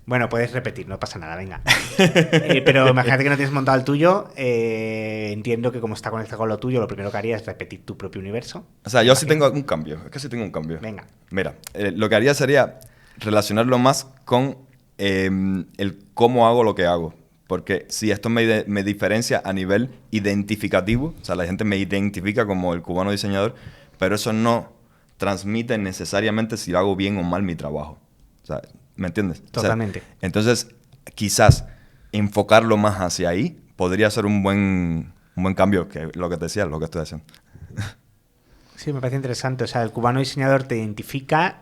bueno, puedes repetir, no pasa nada, venga. Pero imagínate que no tienes montado el tuyo, entiendo que como está conectado con lo tuyo, lo primero que harías es repetir tu propio universo. O sea, yo sí tengo un cambio, es que sí tengo un cambio. Venga. Mira, lo que haría sería relacionarlo más con el cómo hago lo que hago. Porque si esto me diferencia a nivel identificativo, o sea, la gente me identifica como el cubano diseñador, pero eso no transmite necesariamente si hago bien o mal mi trabajo. O sea, ¿me entiendes? Totalmente. O sea, entonces, quizás enfocarlo más hacia ahí podría ser un buen cambio, que lo que te decía, lo que estoy haciendo. Sí, me parece interesante. O sea, el cubano diseñador te identifica.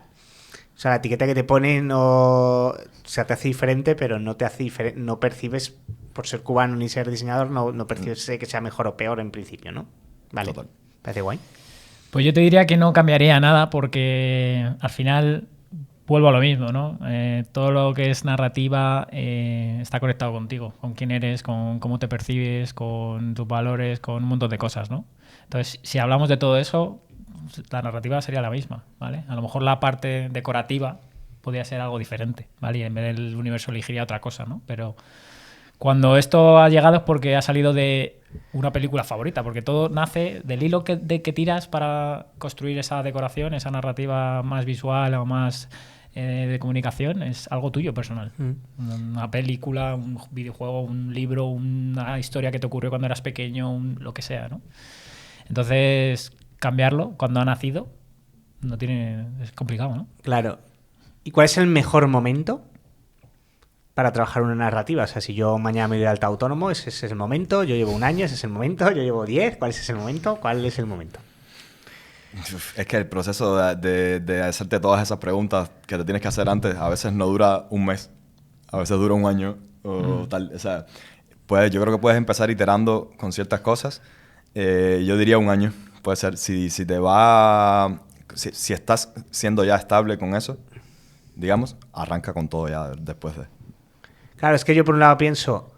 O sea, la etiqueta que te pone no, o sea, te hace diferente, pero no te hace no percibes, por ser cubano ni ser diseñador, no percibes que sea mejor o peor en principio, ¿no? Vale. Total. Parece guay. Pues yo te diría que no cambiaría nada porque al final vuelvo a lo mismo, ¿no? Todo lo que es narrativa está conectado contigo, con quién eres, con cómo te percibes, con tus valores, con un montón de cosas, ¿no? Entonces, si hablamos de todo eso, la narrativa sería la misma, ¿vale? A lo mejor la parte decorativa podría ser algo diferente, ¿vale? Y en vez del universo elegiría otra cosa, ¿no? Pero cuando esto ha llegado es porque ha salido de una película favorita, porque todo nace del hilo que tiras para construir esa decoración, esa narrativa más visual o más de comunicación, es algo tuyo personal. Una película, un videojuego, un libro, una historia que te ocurrió cuando eras pequeño, lo que sea, ¿no? Entonces, cambiarlo cuando ha nacido es complicado, ¿no? Claro. ¿Y cuál es el mejor momento para trabajar una narrativa? O sea, si yo mañana me doy de alta autónomo, ese es el momento. Yo llevo un año, ese es el momento. Yo llevo 10, ¿cuál es el momento? ¿Cuál es el momento? Es que el proceso de hacerte todas esas preguntas que te tienes que hacer antes a veces no dura un mes, a veces dura un año o tal. O sea, yo creo que puedes empezar iterando con ciertas cosas. Yo diría un año, puede ser. Si estás siendo ya estable con eso, digamos, arranca con todo ya después de. Claro, es que yo por un lado pienso,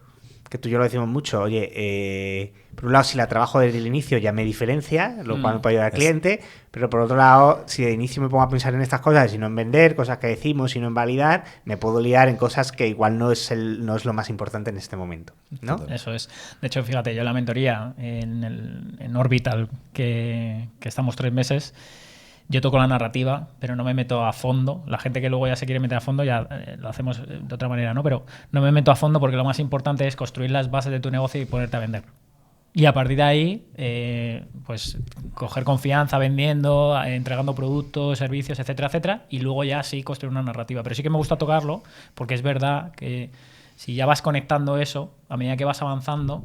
que tú y yo lo decimos mucho, oye, por un lado si la trabajo desde el inicio ya me diferencia, lo cual me puede ayudar al cliente, pero por otro lado, si de inicio me pongo a pensar en estas cosas y no en vender, cosas que decimos y no en validar, me puedo liar en cosas que igual no es lo más importante en este momento, ¿no? Eso es. De hecho, fíjate, yo en la mentoría en Orbital, que estamos 3 meses, yo toco la narrativa, pero no me meto a fondo. La gente que luego ya se quiere meter a fondo ya lo hacemos de otra manera, ¿no? Pero no me meto a fondo porque lo más importante es construir las bases de tu negocio y ponerte a vender. Y a partir de ahí, pues coger confianza vendiendo, entregando productos, servicios, etcétera, etcétera, y luego ya sí construir una narrativa. Pero sí que me gusta tocarlo porque es verdad que si ya vas conectando eso, a medida que vas avanzando,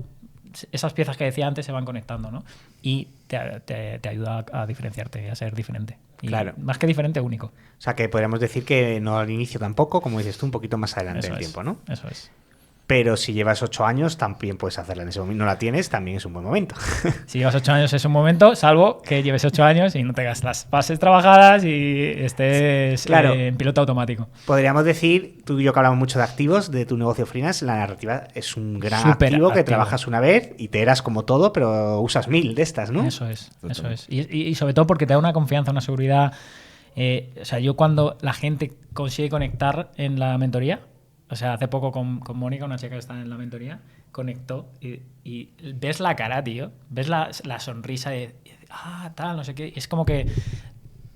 esas piezas que decía antes se van conectando, ¿no? Y te ayuda a diferenciarte, a ser diferente. Y claro. Más que diferente, único. O sea, que podríamos decir que no al inicio tampoco, como dices tú, un poquito más adelante del tiempo, ¿no? Eso es. Pero si llevas 8 años, también puedes hacerla en ese momento. No la tienes, también es un buen momento. Si llevas 8 años es un momento, salvo que lleves 8 años y no tengas las bases trabajadas y estés en piloto automático. Podríamos decir, tú y yo que hablamos mucho de activos, de tu negocio freelance, la narrativa es un gran activo que trabajas una vez, iteras como todo, pero usas 1000 de estas, ¿no? Eso es. Y sobre todo porque te da una confianza, una seguridad. O sea, yo cuando la gente consigue conectar en la mentoría, o sea, hace poco con Mónica, una chica que está en la mentoría, conectó y ves la cara, tío. Ves la sonrisa de tal, no sé qué. Es como que,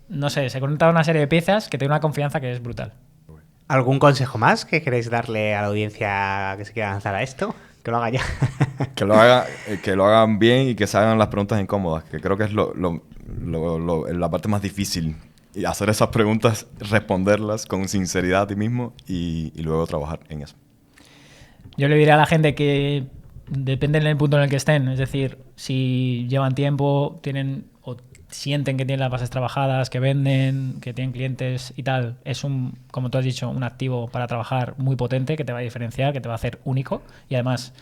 no sé, se conecta una serie de piezas que te da una confianza que es brutal. ¿Algún consejo más que queréis darle a la audiencia que se quiera lanzar a esto? Que lo haga ya. Que lo hagan bien y que se hagan las preguntas incómodas, que creo que es la parte más difícil. Y hacer esas preguntas, responderlas con sinceridad a ti mismo y luego trabajar en eso. Yo le diré a la gente que depende del punto en el que estén. Es decir, si llevan tiempo, tienen o sienten que tienen las bases trabajadas, que venden, que tienen clientes y tal, es como tú has dicho, un activo para trabajar muy potente que te va a diferenciar, que te va a hacer único y además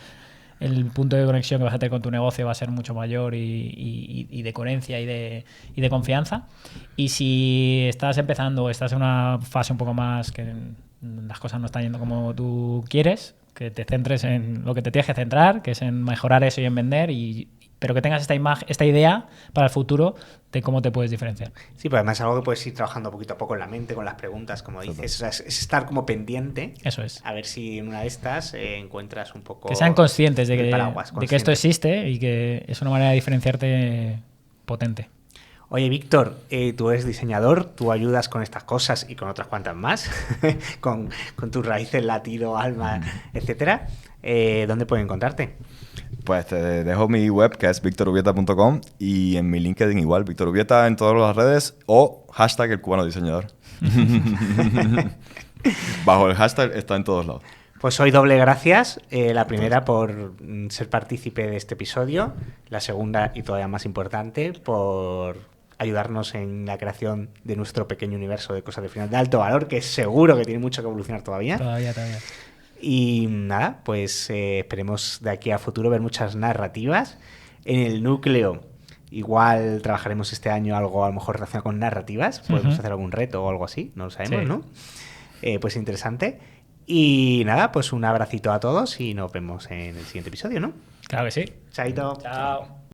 el punto de conexión que vas a tener con tu negocio va a ser mucho mayor y de coherencia y de confianza. Y si estás empezando, estás en una fase un poco más que las cosas no están yendo como tú quieres, que te centres en lo que te tienes que centrar, que es en mejorar eso y en vender, pero que tengas esta idea para el futuro de cómo te puedes diferenciar. Sí, pero además es algo que puedes ir trabajando poquito a poco en la mente, con las preguntas, como dices. O sea, es estar como pendiente. Eso es. A ver si en una de estas encuentras un poco... Que sean conscientes de que esto existe y que es una manera de diferenciarte potente. Oye, Víctor, tú eres diseñador, tú ayudas con estas cosas y con otras cuantas más, con tus raíces latido, alma, etcétera. ¿Dónde pueden encontrarte? Pues te dejo mi web, que es victorubieta.com, y en mi LinkedIn igual, Víctor Ubieta en todas las redes, o hashtag el cubano diseñador. Bajo el hashtag está en todos lados. Pues hoy doble gracias. La primera por ser partícipe de este episodio. La segunda, y todavía más importante, por ayudarnos en la creación de nuestro pequeño universo de cosas de freelance de alto valor, que seguro que tiene mucho que evolucionar todavía. Todavía. Y nada, pues esperemos de aquí a futuro ver muchas narrativas. En el núcleo, igual trabajaremos este año algo a lo mejor relacionado con narrativas. Podemos hacer algún reto o algo así, no lo sabemos, sí. ¿No? Pues interesante. Y nada, pues un abracito a todos y nos vemos en el siguiente episodio, ¿no? Claro que sí. Chaito. Chao.